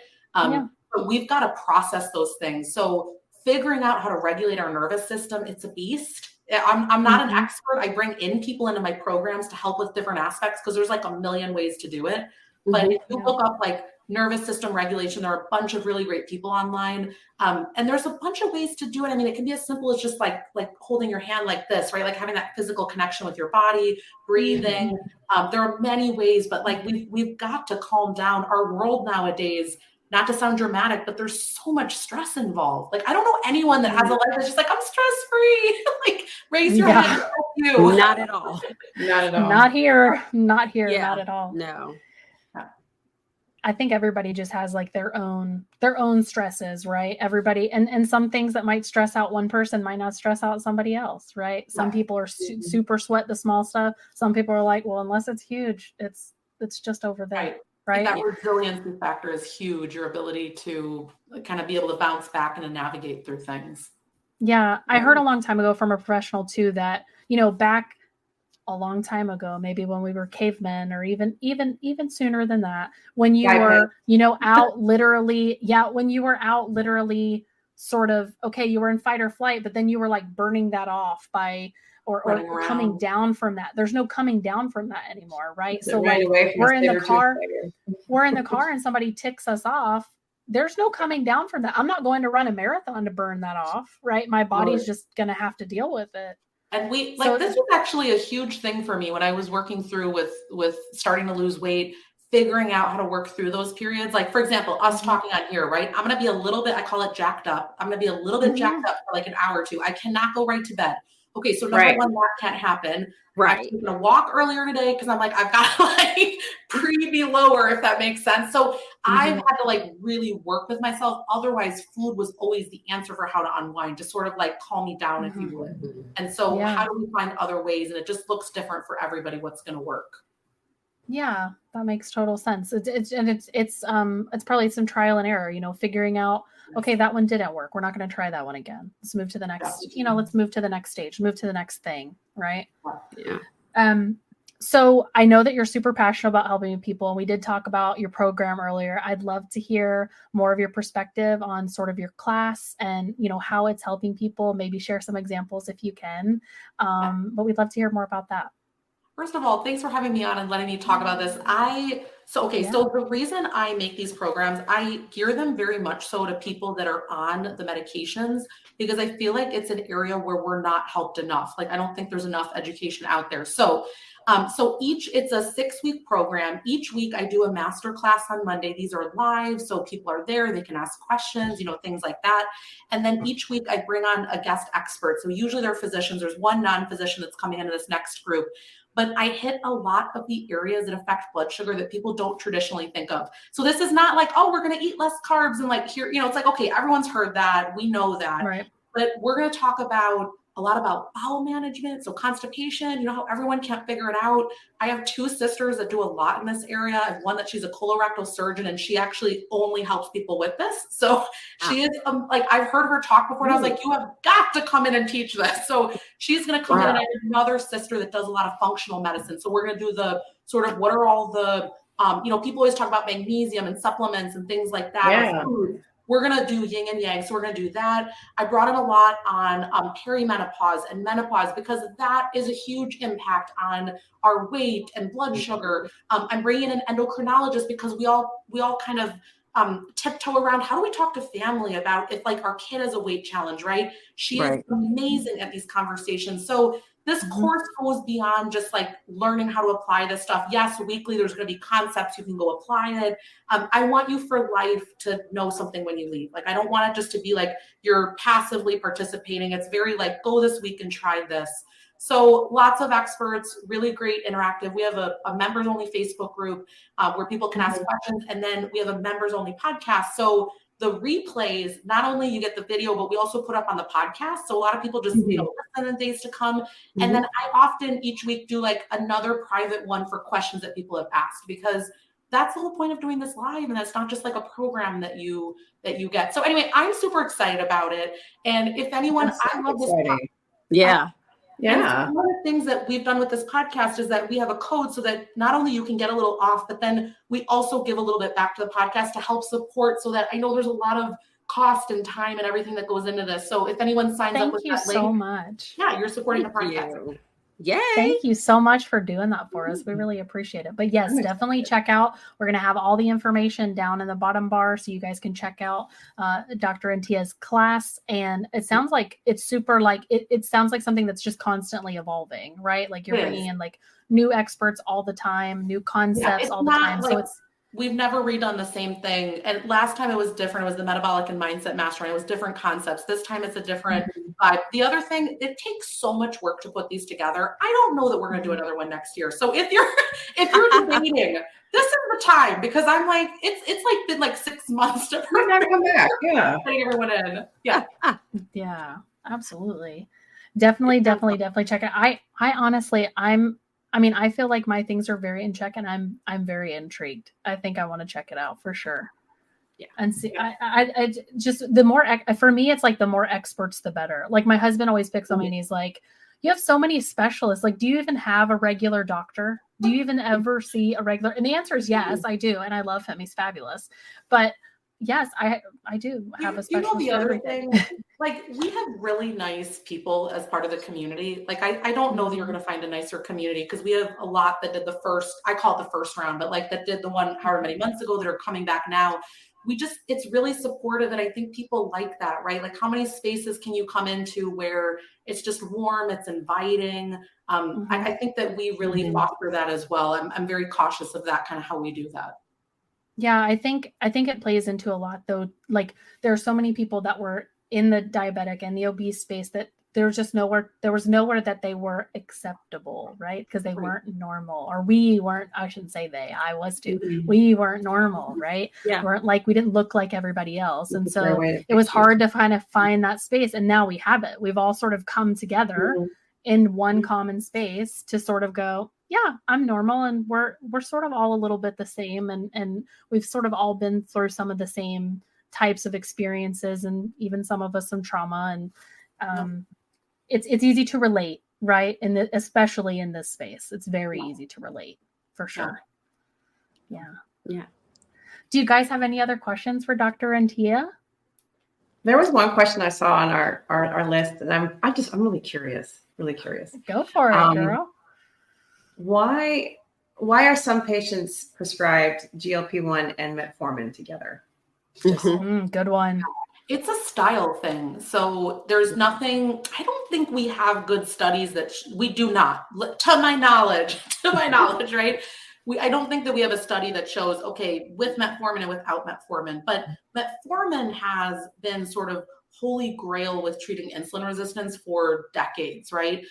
we've got to process those things. So figuring out how to regulate our nervous system, it's a beast. I'm not an expert. I bring in people into my programs to help with different aspects because there's like a million ways to do it. But if you look up like nervous system regulation, there are a bunch of really great people online. And there's a bunch of ways to do it. I mean, it can be as simple as just like holding your hand like this, right? Like having that physical connection with your body, breathing. There are many ways, but like we've got to calm down. Our world nowadays, not to sound dramatic, but there's so much stress involved. Like, I don't know anyone that has a life that's just like, I'm stress-free. Like, raise your hand. You. Not at all. Not at all. Not here. Not at all. No. I think everybody just has like their own stresses, right? Everybody, and some things that might stress out one person might not stress out somebody else, right? Some people are super sweat the small stuff. Some people are like, well, unless it's huge, it's just over there. Right. That resiliency factor is huge. Your ability to kind of be able to bounce back and to navigate through things. Yeah. I heard a long time ago from a professional too, that, back a long time ago, maybe when we were cavemen or even sooner than that, when you were, out literally, when you were out literally sort of, okay, you were in fight or flight, but then you were like burning that off by, or coming down from that. There's no coming down from that anymore, right? So like we're in the car and somebody ticks us off. There's no coming down from that. I'm not going to run a marathon to burn that off, right? My body's just going to have to deal with it. And this was actually a huge thing for me when I was working through with starting to lose weight, figuring out how to work through those periods. Like, for example, us talking on here, right? I'm going to be a little bit, I call it jacked up. I'm going to be a little bit jacked up for like an hour or two. I cannot go right to bed. Okay, so number one, that can't happen. Right. I'm going to walk earlier today because I'm like, I've got to like be lower, if that makes sense. So I've had to like really work with myself. Otherwise, food was always the answer for how to unwind, to sort of like calm me down, if you would. And so how do we find other ways? And it just looks different for everybody, what's going to work. Yeah, that makes total sense. It's probably some trial and error, figuring out, okay, that one didn't work. We're not going to try that one again. Let's move to the next, let's move to the next stage, move to the next thing. Right. Yeah. So I know that you're super passionate about helping people, and we did talk about your program earlier. I'd love to hear more of your perspective on sort of your class and, how it's helping people. Maybe share some examples if you can. But we'd love to hear more about that. First of all, thanks for having me on and letting me talk about this. I So the reason I make these programs, I gear them very much so to people that are on the medications, because I feel like it's an area where we're not helped enough. Like, I don't think there's enough education out there. So it's a 6-week program. Each week I do a master class on Monday. These are live, so people are there, they can ask questions, things like that. And then each week I bring on a guest expert. So usually they're physicians. There's one non-physician that's coming into this next group. But I hit a lot of the areas that affect blood sugar that people don't traditionally think of. So this is not like, oh, we're going to eat less carbs and like here, it's like, okay, everyone's heard that. We know that. Right. But we're going to talk a lot about bowel management. So constipation, how everyone can't figure it out. I have 2 sisters that do a lot in this area. I have one that she's a colorectal surgeon, and she actually only helps people with this. So she is I've heard her talk before, and I was like, you have got to come in and teach this. So she's going to come in, and I have another sister that does a lot of functional medicine. So we're going to do the sort of, what are all the, people always talk about magnesium and supplements and things like that. Yeah. We're going to do yin and yang. So we're going to do that. I brought in a lot on perimenopause and menopause, because that is a huge impact on our weight and blood sugar. I'm bringing in an endocrinologist because we all kind of tiptoe around, how do we talk to family about if like our kid has a weight challenge, right? She is amazing at these conversations. So this course goes beyond just like learning how to apply this stuff. Yes, weekly, there's going to be concepts, you can go apply it. I want you for life to know something when you leave. Like, I don't want it just to be like you're passively participating. It's very like, go this week and try this. So lots of experts, really great interactive. We have a members only Facebook group where people can ask questions. And then we have a members only podcast. So the replays, not only you get the video, but we also put up on the podcast. So a lot of people just, listen in the days to come. And then I often each week do like another private one for questions that people have asked, because that's the whole point of doing this live. And that's not just like a program that you get. So anyway, I'm super excited about it. And if anyone, I love this. Yeah. Yeah. One of the things that we've done with this podcast is that we have a code so that not only you can get a little off, but then we also give a little bit back to the podcast to help support, so that I know there's a lot of cost and time and everything that goes into this. So if anyone signs up with that link. Thank you so much. Yeah, you're supporting the podcast. Yay. Thank you so much for doing that for us. We really appreciate it. But yes, definitely check out. We're going to have all the information down in the bottom bar, so you guys can check out Dr. Rentea's class. And it sounds like it's super like, it sounds like something that's just constantly evolving, right? Like you're bringing in like new experts all the time, new concepts all the time. Like, so we've never redone the same thing. And last time it was different. It was the metabolic and mindset mastermind. It was different concepts. This time it's a different vibe. The other thing, it takes so much work to put these together. I don't know that we're going to do another one next year. So if you're debating, this is the time, because I'm like, it's like been like 6 months to come back. Yeah. Putting everyone in. Yeah. Yeah, absolutely. Definitely check it. I honestly, I feel like my things are very in check, and I'm very intrigued. I think I want to check it out for sure. Yeah. And see, I just, the more, for me, it's like the more experts, the better. Like my husband always picks on me and he's like, you have so many specialists. Like, do you even have a regular doctor? Do you even ever see a regular? And the answer is yes, I do. And I love him. He's fabulous. But yes, I do have a specialist. The other thing, like, we have really nice people as part of the community. Like, I don't know that you're going to find a nicer community, because we have a lot that did the first, I call it the first round, but like that did the one however many months ago that are coming back now. It's really supportive. And I think people like that, right? Like, how many spaces can you come into where it's just warm, it's inviting? I think that we really foster that as well. I'm very cautious of that, kind of how we do that. Yeah, I think it plays into a lot though. Like, there are so many people that were in the diabetic and the obese space that there was nowhere that they were acceptable, right? Because they weren't normal, or we weren't, I shouldn't say they, I was too. We weren't normal, right? Yeah. We didn't look like everybody else. And so it was hard to kind of find that space. And now we have it. We've all sort of come together in one common space to sort of go, yeah, I'm normal, and we're sort of all a little bit the same, and we've sort of all been through some of the same types of experiences, and even some of us some trauma, and it's easy to relate, right? And especially in this space, it's very easy to relate for sure. Yeah. Do you guys have any other questions for Dr. Rentea? There was one question I saw on our list, and I'm really curious. Go for it, girl. Why why are some patients prescribed GLP-1 and metformin together? Good one. It's a style thing. So there's nothing, I don't think we have good studies that we do not, to my knowledge, right? I don't think that we have a study that shows, okay, with metformin and without metformin, but metformin has been sort of holy grail with treating insulin resistance for decades, right?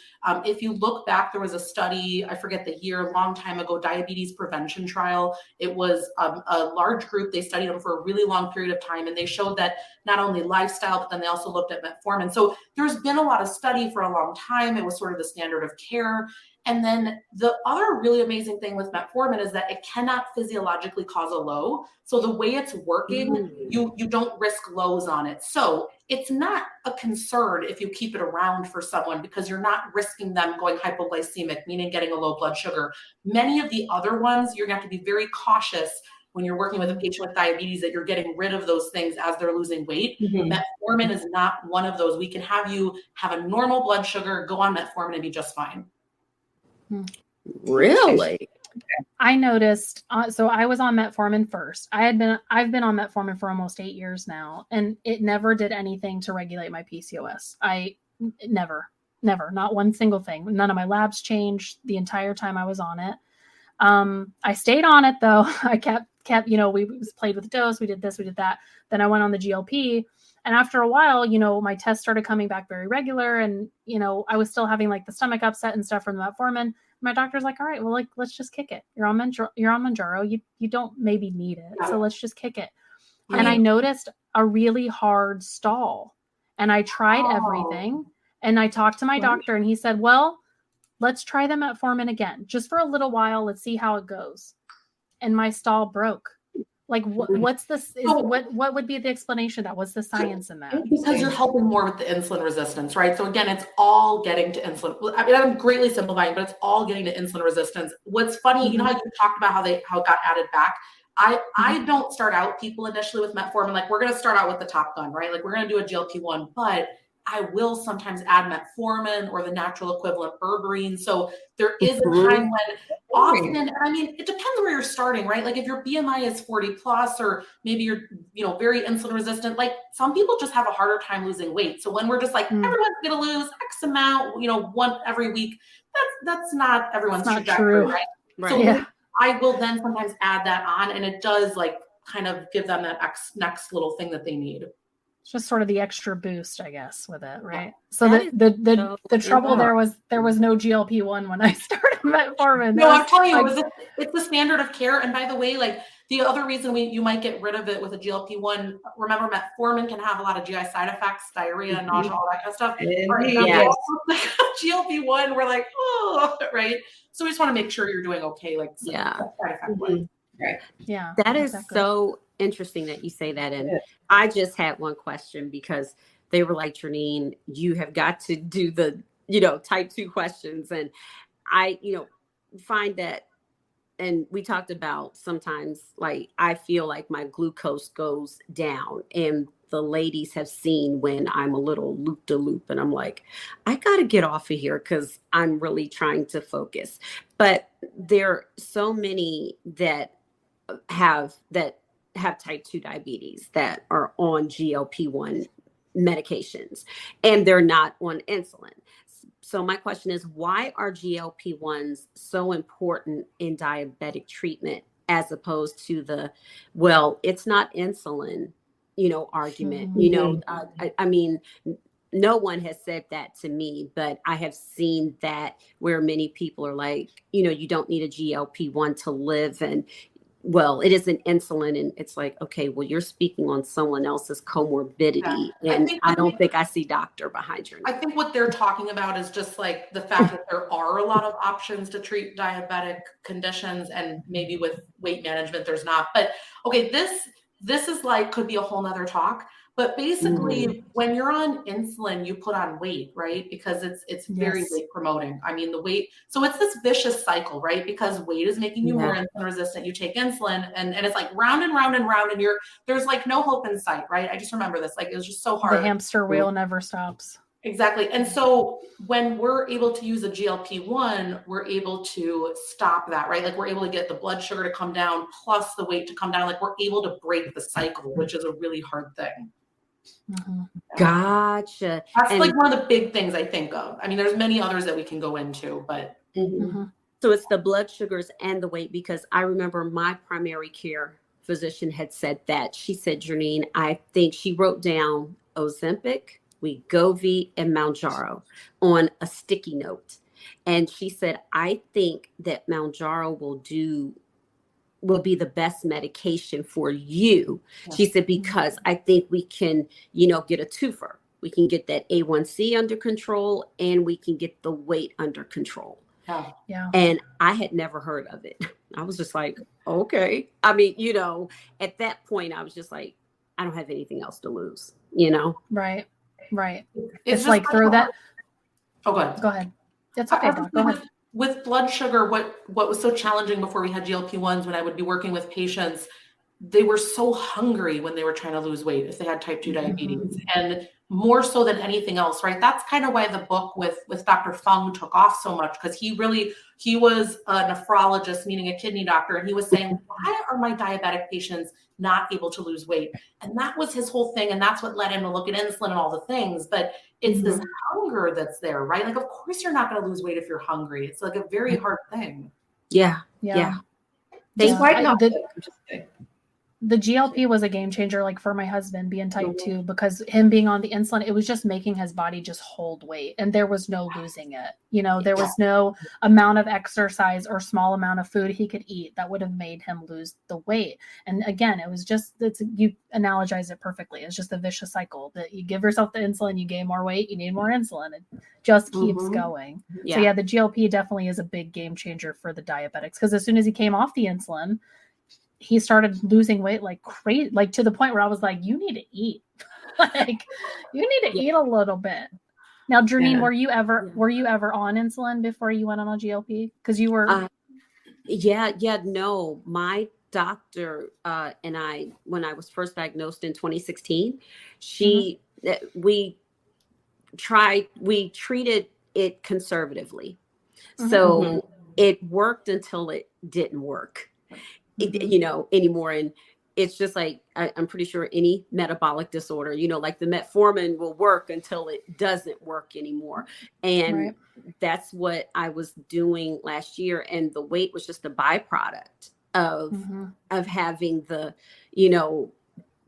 If you look back, there was a study, I forget the year, a long time ago, diabetes prevention trial. It was a large group. They studied them for a really long period of time, and they showed that not only lifestyle, but then they also looked at metformin. So there's been a lot of study for a long time. It was sort of the standard of care. And then the other really amazing thing with metformin is that it cannot physiologically cause a low. So the way it's working, you don't risk lows on it. So it's not a concern if you keep it around for someone because you're not risking them going hypoglycemic, meaning getting a low blood sugar. Many of the other ones, you're going to have to be very cautious when you're working with a patient with diabetes that you're getting rid of those things as they're losing weight. Metformin is not one of those. We can have you have a normal blood sugar, go on metformin and be just fine. Really? I noticed, so I was on metformin first. I've been on metformin for almost 8 years now, and it never did anything to regulate my PCOS. Never, not one single thing. None of my labs changed the entire time I was on it. I stayed on it though. I kept, we played with dose. We did this, we did that. Then I went on the GLP, and after a while, my tests started coming back very regular, and, I was still having like the stomach upset and stuff from the metformin. My doctor's like, all right, well, like, let's just kick it. You're on Mounjaro. You don't maybe need it. So let's just kick it. Right. And I noticed a really hard stall, and I tried everything, and I talked to my doctor, and he said, well, let's try the metformin again, just for a little while. Let's see how it goes. And my stall broke. Like, what's this? What would be the explanation of that? What's the science in that? Because you're helping more with the insulin resistance, right? So again, it's all getting to insulin. I mean, I'm greatly simplifying, but it's all getting to insulin resistance. What's funny, you know how you talked about how it got added back? I don't start out people initially with metformin. Like, we're going to start out with the Top Gun, right? Like, we're going to do a GLP-1, but I will sometimes add metformin or the natural equivalent berberine. So there is a time when often, and I mean, it depends where you're starting, right? Like, if your BMI is 40 plus, or maybe you're, very insulin resistant, like, some people just have a harder time losing weight. So when we're just like, everyone's going to lose X amount, one every week, that's not everyone's trajectory, right? So I will then sometimes add that on, and it does like kind of give them that next little thing that they need. It's just sort of the extra boost, I guess, with it, right? So the trouble there was no GLP-1 when I started metformin. No, I'm telling you, it's the standard of care. And by the way, like, the other reason you might get rid of it with a GLP-1, remember, metformin can have a lot of GI side effects, diarrhea, nausea, all that kind of stuff. GLP-1, we're like, oh, right? So we just want to make sure you're doing okay, like, side effect wise. Right. Yeah. That is so interesting that you say that. And I just had one question, because they were like, Janine, you have got to do the, type 2 questions. And I, find that, and we talked about sometimes, like, I feel like my glucose goes down, and the ladies have seen when I'm a little loop-de-loop, and I'm like, I got to get off of here because I'm really trying to focus. But there are so many that have type 2 diabetes that are on GLP-1 medications, and they're not on insulin. So my question is, why are GLP-1s so important in diabetic treatment, as opposed to it's not insulin, argument? I mean, no one has said that to me, but I have seen that where many people are like, you don't need a GLP-1 to live, and it isn't insulin. And it's like, okay, well, you're speaking on someone else's comorbidity. Yeah. And I don't think I see doctor behind your name. I think what they're talking about is just like the fact that there are a lot of options to treat diabetic conditions, and maybe with weight management, there's not. But okay, this is like, could be a whole nother talk. But basically, when you're on insulin, you put on weight, right? Because it's very weight promoting. I mean, the weight. So it's this vicious cycle, right? Because weight is making you more insulin resistant. You take insulin, and it's like round and round and round, and there's like no hope in sight, right? I just remember this. Like, it was just so hard. The hamster wheel never stops. Exactly. And so when we're able to use a GLP-1, we're able to stop that, right? Like we're able to get the blood sugar to come down plus the weight to come down. Like we're able to break the cycle, which is a really hard thing. Mm-hmm. Gotcha. That's And like one of the big things I think of. I mean, there's many others that we can go into, but. Mm-hmm. So it's the blood sugars and the weight, because I remember my primary care physician had said that. She said, Janine, I think she wrote down Ozempic, wegovy, and Mounjaro on a sticky note. And she said, I think that Mounjaro will be the best medication for you. Yeah. She said, because I think we can, get a twofer. We can get that A1C under control and we can get the weight under control. Yeah. And I had never heard of it. I was just like, okay. I mean, at that point I was just like, I don't have anything else to lose, Right. It's like throw that. Oh, go ahead. Go ahead. That's okay. Go ahead. With blood sugar, what was so challenging before we had GLP-1s, when I would be working with patients, they were so hungry when they were trying to lose weight if they had type 2 diabetes, and more so than anything else, right? That's kind of why the book with Dr. Fung took off so much, because he was a nephrologist, meaning a kidney doctor, and he was saying, why are my diabetic patients not able to lose weight? And that was his whole thing, and that's what led him to look at insulin and all the things. But it's this hunger that's there, right? Like, of course you're not going to lose weight if you're hungry. It's like a very hard thing. Yeah. The GLP was a game changer, like for my husband being type 2, because him being on the insulin, it was just making his body just hold weight, and there was no losing it. There was no amount of exercise or small amount of food he could eat that would have made him lose the weight. And again, it was just, you analogize it perfectly. It's just a vicious cycle that you give yourself the insulin, you gain more weight, you need more insulin. It just keeps going. Yeah. So yeah, the GLP definitely is a big game changer for the diabetics, because as soon as he came off the insulin, he started losing weight like crazy, like to the point where I was like, you need to eat. You need to eat a little bit. Now, Janine, were you ever on insulin before you went on a GLP? Because you were. No, my doctor and I, when I was first diagnosed in 2016, we treated it conservatively. So it worked until it didn't work. Anymore. And it's just like, I'm pretty sure any metabolic disorder, like the metformin will work until it doesn't work anymore. And that's what I was doing last year. And the weight was just a byproduct of having the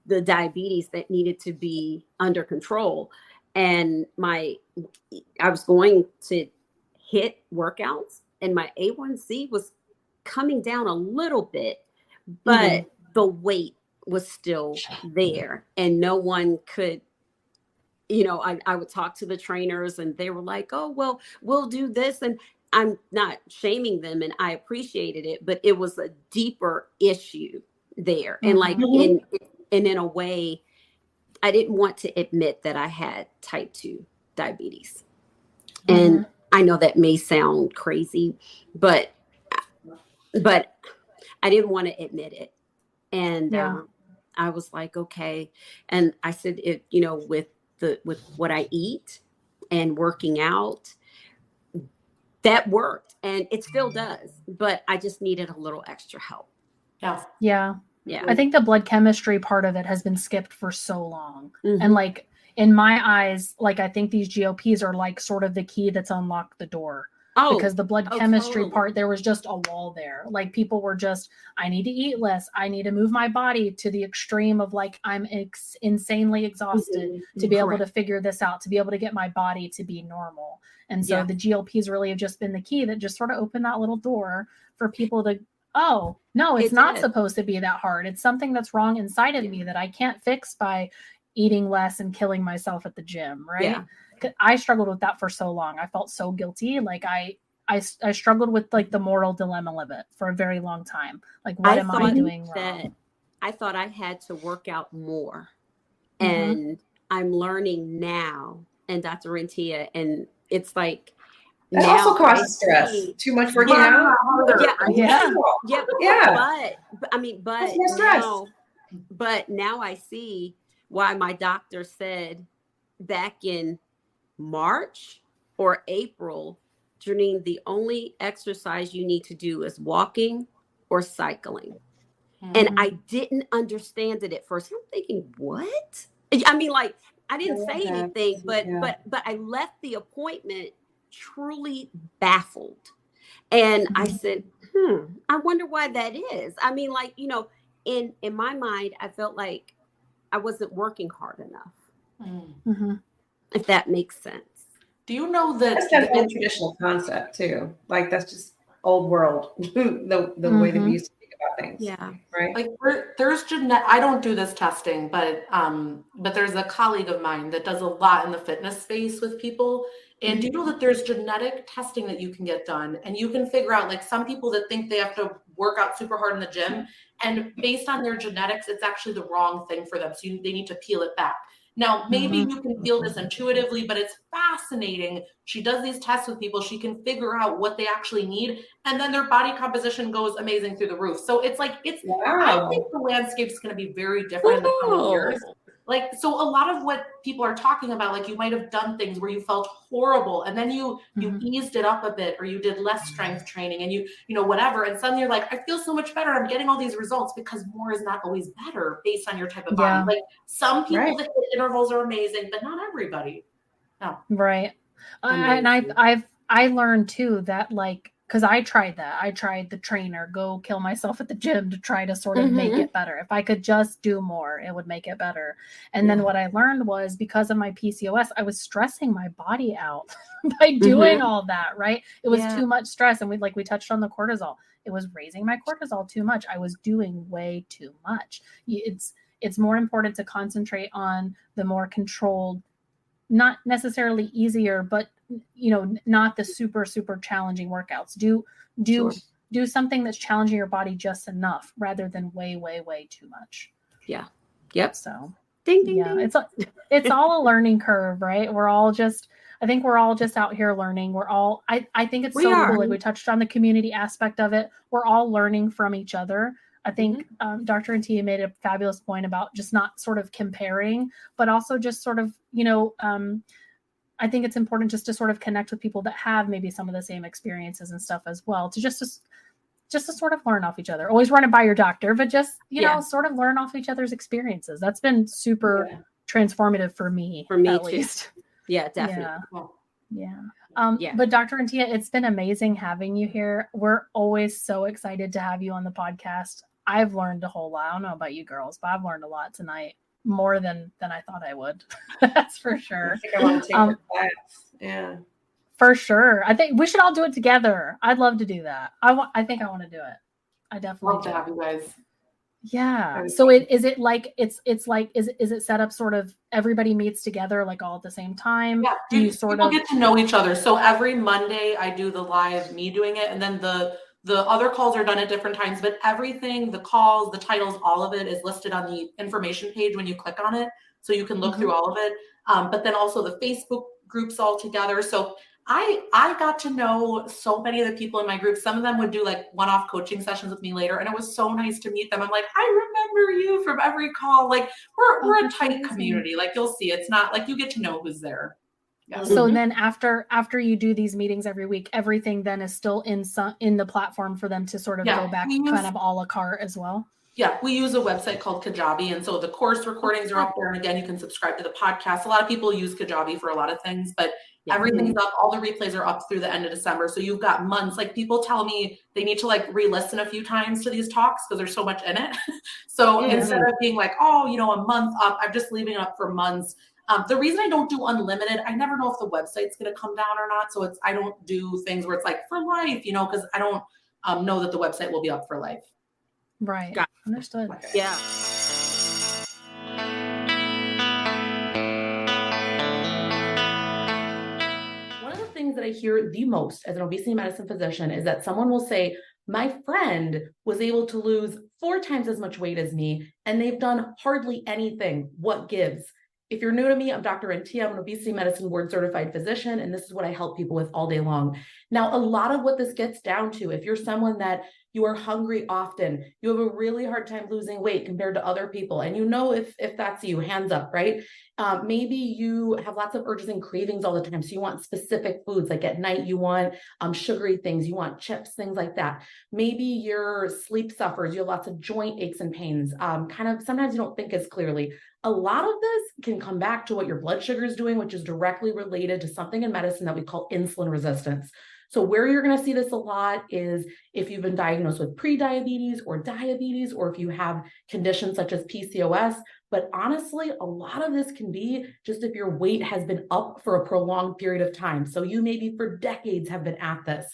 diabetes that needed to be under control. And I was going to hit workouts, and my A1C was coming down a little bit, but the weight was still there, and no one could, I would talk to the trainers and they were like, oh, well, we'll do this. And I'm not shaming them, and I appreciated it, but it was a deeper issue there. And like, in a way, I didn't want to admit that I had type 2 diabetes. And I know that may sound crazy, but I didn't want to admit it. And I was like, okay. And I said, with what I eat and working out, that worked, and it still does, but I just needed a little extra help. Yeah. I think the blood chemistry part of it has been skipped for so long. And like, in my eyes, like, I think these GLPs are like sort of the key that's unlocked the door. Because the blood chemistry part, there was just a wall there. Like, people were just, I need to eat less. I need to move my body to the extreme of like, I'm insanely exhausted to be able to figure this out, to be able to get my body to be normal. And so the GLPs really have just been the key that just sort of opened that little door for people to, oh, no, it's not supposed to be that hard. It's something that's wrong inside of me that I can't fix by eating less and killing myself at the gym, right? Yeah. I struggled with that for so long. I felt so guilty. Like I struggled with like the moral dilemma of it for a very long time. Like, what am I doing wrong? I thought I had to work out more, and I'm learning now. And Dr. Rentea, and it's like, that also causes stress. Too much working out. But now I see why my doctor said back in March or April, Janine, the only exercise you need to do is walking or cycling. And I didn't understand it at first. I'm thinking, what? I mean, like, I didn't say anything, but I left the appointment truly baffled. And I said, I wonder why that is. I mean, like, you know, in my mind, I felt like I wasn't working hard enough. If that makes sense. Do you know that That's an old traditional concept too? Like that's just old world, the way that we used to think about things. Yeah. Right. like there's I don't do this testing, but there's a colleague of mine that does a lot in the fitness space with people. And do you know that there's genetic testing that you can get done, and you can figure out, like, some people that think they have to work out super hard in the gym, and based on their genetics, it's actually the wrong thing for them. So they need to peel it back. Now, maybe you can feel this intuitively, but it's fascinating. She does these tests with people. She can figure out what they actually need, and then their body composition goes amazing through the roof. So it's like, I think the landscape's going to be very different in the coming years. Like, so a lot of what people are talking about, like, you might have done things where you felt horrible, and then you eased it up a bit, or you did less strength training, and you know, whatever. And suddenly you're like, I feel so much better. I'm getting all these results, because more is not always better based on your type of body. Like, some people that hit intervals are amazing, but not everybody. No. Right. And I learned too that, like, because I tried that. I tried the trainer, go kill myself at the gym to try to sort of make it better. If I could just do more, it would make it better. And then what I learned was, because of my PCOS, I was stressing my body out by doing all that, right? It was too much stress. And we touched on the cortisol. It was raising my cortisol too much. I was doing way too much. It's more important to concentrate on the more controlled, not necessarily easier, but, you know, not the super challenging workouts. Do something that's challenging your body just enough, rather than way too much. Yeah. Yep. So ding, ding. It's all a learning curve, right? I think we're all just out here learning. I think it's cool. Like, we touched on the community aspect of it. We're all learning from each other. I think Dr. Rentea made a fabulous point about just not sort of comparing, but also just sort of, you know, I think it's important just to sort of connect with people that have maybe some of the same experiences and stuff as well, to just to sort of learn off each other. Always run it by your doctor, but just, you know, sort of learn off each other's experiences. That's been super transformative for me at least. Yeah, definitely. But Dr. Rentea, it's been amazing having you here. We're always so excited to have you on the podcast. I've learned a whole lot. I don't know about you girls, but I've learned a lot tonight, more than I thought I would. That's for sure. I think I want to take your class. Yeah. For sure. I think we should all do it together. I'd love to do that. I think I want to do it. I definitely love to have you guys. Yeah. So is it set up sort of everybody meets together, like, all at the same time? Yeah. Do you people get to know each other? So every Monday I do the live, me doing it, and then the other calls are done at different times, but everything, the calls, the titles, all of it is listed on the information page when you click on it. So you can look through all of it. But then also the Facebook groups all together. So I got to know so many of the people in my group. Some of them would do, like, one-off coaching sessions with me later, and it was so nice to meet them. I'm like, I remember you from every call. Like, we're a tight community. Like, you'll see, it's not like you get to know who's there. Yeah. So then after you do these meetings every week, everything then is still in the platform for them to sort of go back kind of a la carte as well. Yeah, we use a website called Kajabi, and so the course recordings are up there. And again, you can subscribe to the podcast. A lot of people use Kajabi for a lot of things, but everything's up. All the replays are up through the end of December. So you've got months. Like, people tell me they need to, like, re-listen a few times to these talks because there's so much in it. So instead of being like, oh, you know, a month up, I'm just leaving it up for months. The reason I don't do unlimited, I never know if the website's going to come down or not. So I don't do things where it's like for life, you know, because I don't know that the website will be up for life. Right. Got it. Understood. Yeah. One of the things that I hear the most as an obesity medicine physician is that someone will say, my friend was able to lose 4 times as much weight as me, and they've done hardly anything. What gives? If you're new to me, I'm Dr. Rentea. I'm an obesity medicine board certified physician, and this is what I help people with all day long. Now, a lot of what this gets down to, if you're someone that you are hungry often, you have a really hard time losing weight compared to other people. And if that's you, hands up, right? Maybe you have lots of urges and cravings all the time. So you want specific foods, like at night, you want sugary things, you want chips, things like that. Maybe your sleep suffers, you have lots of joint aches and pains, sometimes you don't think as clearly. A lot of this can come back to what your blood sugar is doing, which is directly related to something in medicine that we call insulin resistance. So where you're going to see this a lot is if you've been diagnosed with prediabetes or diabetes, or if you have conditions such as PCOS. But honestly, a lot of this can be just if your weight has been up for a prolonged period of time. So you maybe for decades have been at this.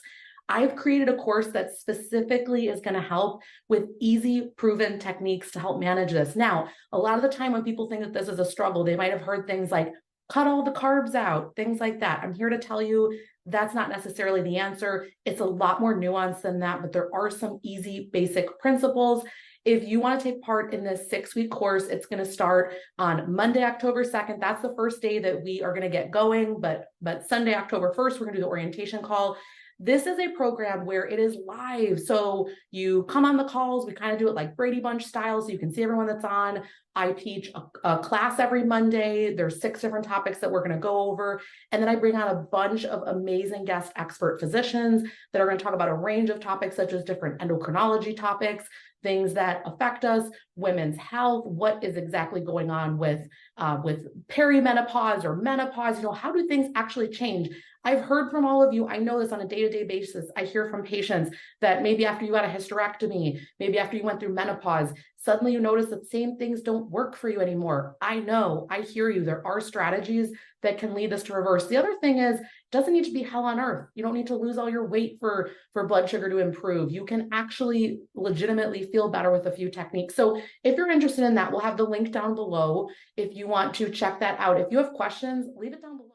I've created a course that specifically is going to help with easy, proven techniques to help manage this. Now, a lot of the time when people think that this is a struggle, they might have heard things like, cut all the carbs out, things like that. I'm here to tell you that's not necessarily the answer. It's a lot more nuanced than that, but there are some easy, basic principles. If you want to take part in this 6-week course, it's going to start on Monday, October 2nd. That's the first day that we are going to get going, but Sunday, October 1st, we're going to do the orientation call. This is a program where it is live. So you come on the calls, we kind of do it like Brady Bunch style, so you can see everyone that's on. I teach a class every Monday. There's 6 different topics that we're going to go over. And then I bring on a bunch of amazing guest expert physicians that are going to talk about a range of topics, such as different endocrinology topics, things that affect us, women's health, what is exactly going on with perimenopause or menopause, how do things actually change? I've heard from all of you, I know this on a day-to-day basis. I hear from patients that maybe after you had a hysterectomy, maybe after you went through menopause, suddenly you notice that same things don't work for you anymore. I know, I hear you. There are strategies that can lead us to reverse. The other thing is, it doesn't need to be hell on earth. You don't need to lose all your weight for blood sugar to improve. You can actually legitimately feel better with a few techniques. So if you're interested in that, we'll have the link down below if you want to check that out. If you have questions, leave it down below.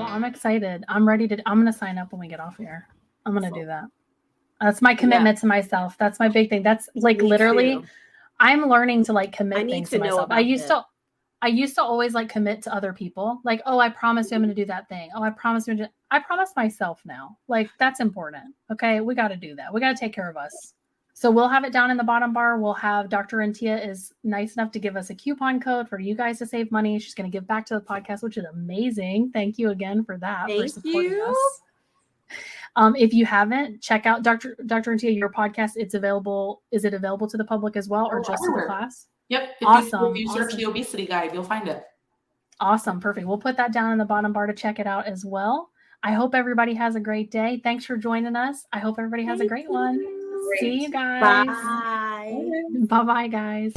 I'm excited. I'm going to sign up when we get off here. I'm going to do that. That's my commitment to myself. That's my big thing. That's like literally, I'm learning to like commit things to myself. I used to always like commit to other people. Like, oh, I promise you I'm going to do that thing. Oh, I promise myself now. Like that's important. Okay. We got to do that. We got to take care of us. So we'll have it down in the bottom bar. We'll have Dr. Rentea is nice enough to give us a coupon code for you guys to save money. She's going to give back to the podcast, which is amazing. Thank you again for that. Thank you. Us. If you haven't, check out Dr. Rentea, your podcast. It's available. Is it available to the public as well, or just to the class? Yep. Awesome. If you search the obesity guide, you'll find it. Awesome. Perfect. We'll put that down in the bottom bar to check it out as well. I hope everybody has a great day. Thanks for joining us. I hope everybody has a great one. See you guys. Bye. Bye-bye, guys.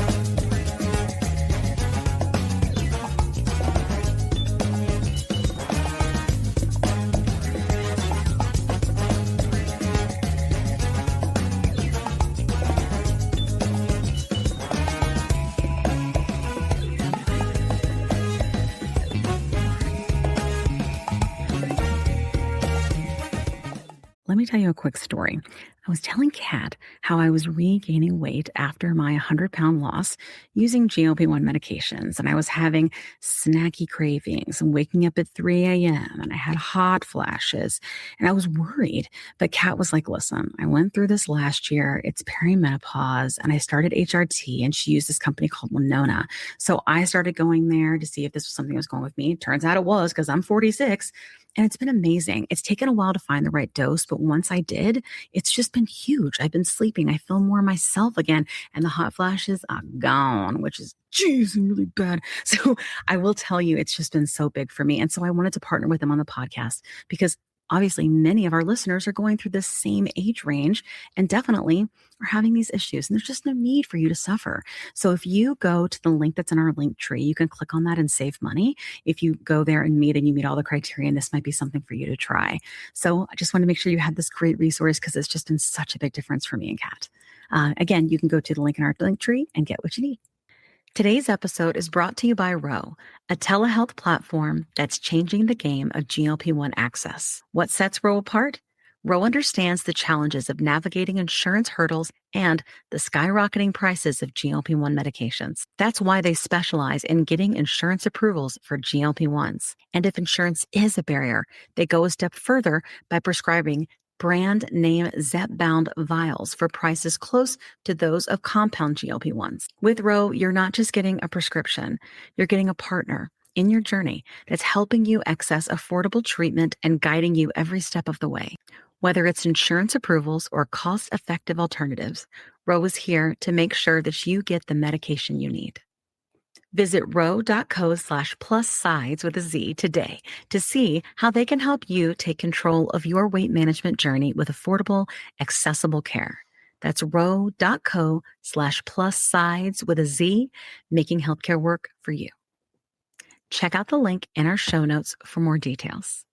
Let me tell you a quick story. I was telling Kat how I was regaining weight after my 100-pound loss using GLP-1 medications, and I was having snacky cravings and waking up at 3 a.m. and I had hot flashes, and I was worried. But Kat was like, listen, I went through this last year. It's perimenopause, and I started HRT, and she used this company called Winona. So I started going there to see if this was something that was going with me. Turns out it was, because I'm 46. And it's been amazing. It's taken a while to find the right dose, but once I did, it's just been huge. I've been sleeping. I feel more myself again. And the hot flashes are gone, which is really bad. So I will tell you, it's just been so big for me. And so I wanted to partner with them on the podcast because obviously many of our listeners are going through the same age range and definitely are having these issues. And there's just no need for you to suffer. So if you go to the link that's in our link tree, you can click on that and save money. If you go there and you meet all the criteria, this might be something for you to try. So I just want to make sure you had this great resource because it's just been such a big difference for me and Kat. Again, you can go to the link in our link tree and get what you need. Today's episode is brought to you by Ro, a telehealth platform that's changing the game of GLP-1 access. What sets Ro apart? Ro understands the challenges of navigating insurance hurdles and the skyrocketing prices of GLP-1 medications. That's why they specialize in getting insurance approvals for GLP-1s. And if insurance is a barrier, they go a step further by prescribing brand name zepbound vials for prices close to those of compound GLP-1s. With Ro, you're not just getting a prescription, you're getting a partner in your journey that's helping you access affordable treatment and guiding you every step of the way. Whether it's insurance approvals or cost-effective alternatives, Ro is here to make sure that you get the medication you need. Visit ro.co/plus-sides with a Z today to see how they can help you take control of your weight management journey with affordable, accessible care. That's ro.co/plus-sides with a Z, making healthcare work for you. Check out the link in our show notes for more details.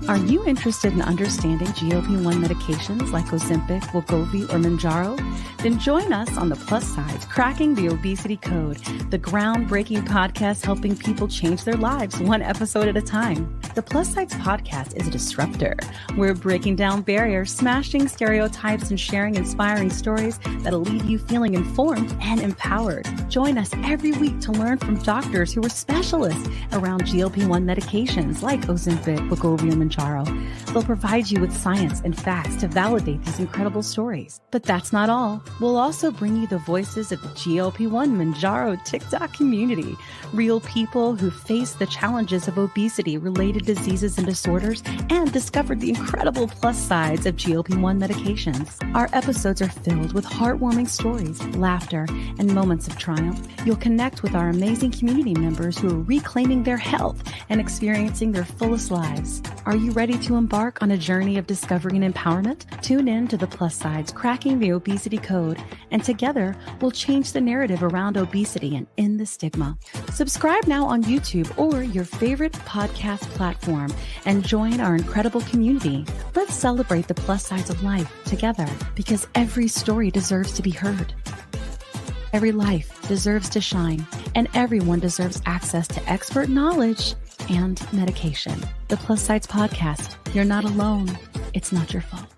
Are you interested in understanding GLP-1 medications like Ozempic, Wegovy, or Mounjaro? Then join us on the Plus SideZ Cracking the Obesity Code, the groundbreaking podcast helping people change their lives one episode at a time. The Plus SideZ podcast is a disruptor. We're breaking down barriers, smashing stereotypes, and sharing inspiring stories that'll leave you feeling informed and empowered. Join us every week to learn from doctors who are specialists around GLP-1 medications like Ozempic, Wegovy, and Mounjaro. They'll provide you with science and facts to validate these incredible stories. But that's not all. We'll also bring you the voices of the GLP-1 Mounjaro TikTok community, real people who face the challenges of obesity-related diseases and disorders and discovered the incredible plus sides of GLP-1 medications. Our episodes are filled with heartwarming stories, laughter, and moments of triumph. You'll connect with our amazing community members who are reclaiming their health and experiencing their fullest lives. Are you ready to embark on a journey of discovery and empowerment? Tune in to the Plus SideZ Cracking the Obesity Code, and together we'll change the narrative around obesity and end the stigma. Subscribe now on YouTube or your favorite podcast platform and join our incredible community. Let's celebrate the plus sides of life together, because every story deserves to be heard. Every life deserves to shine, and everyone deserves access to expert knowledge and medication. The Plus SideZ podcast. You're not alone. It's not your fault.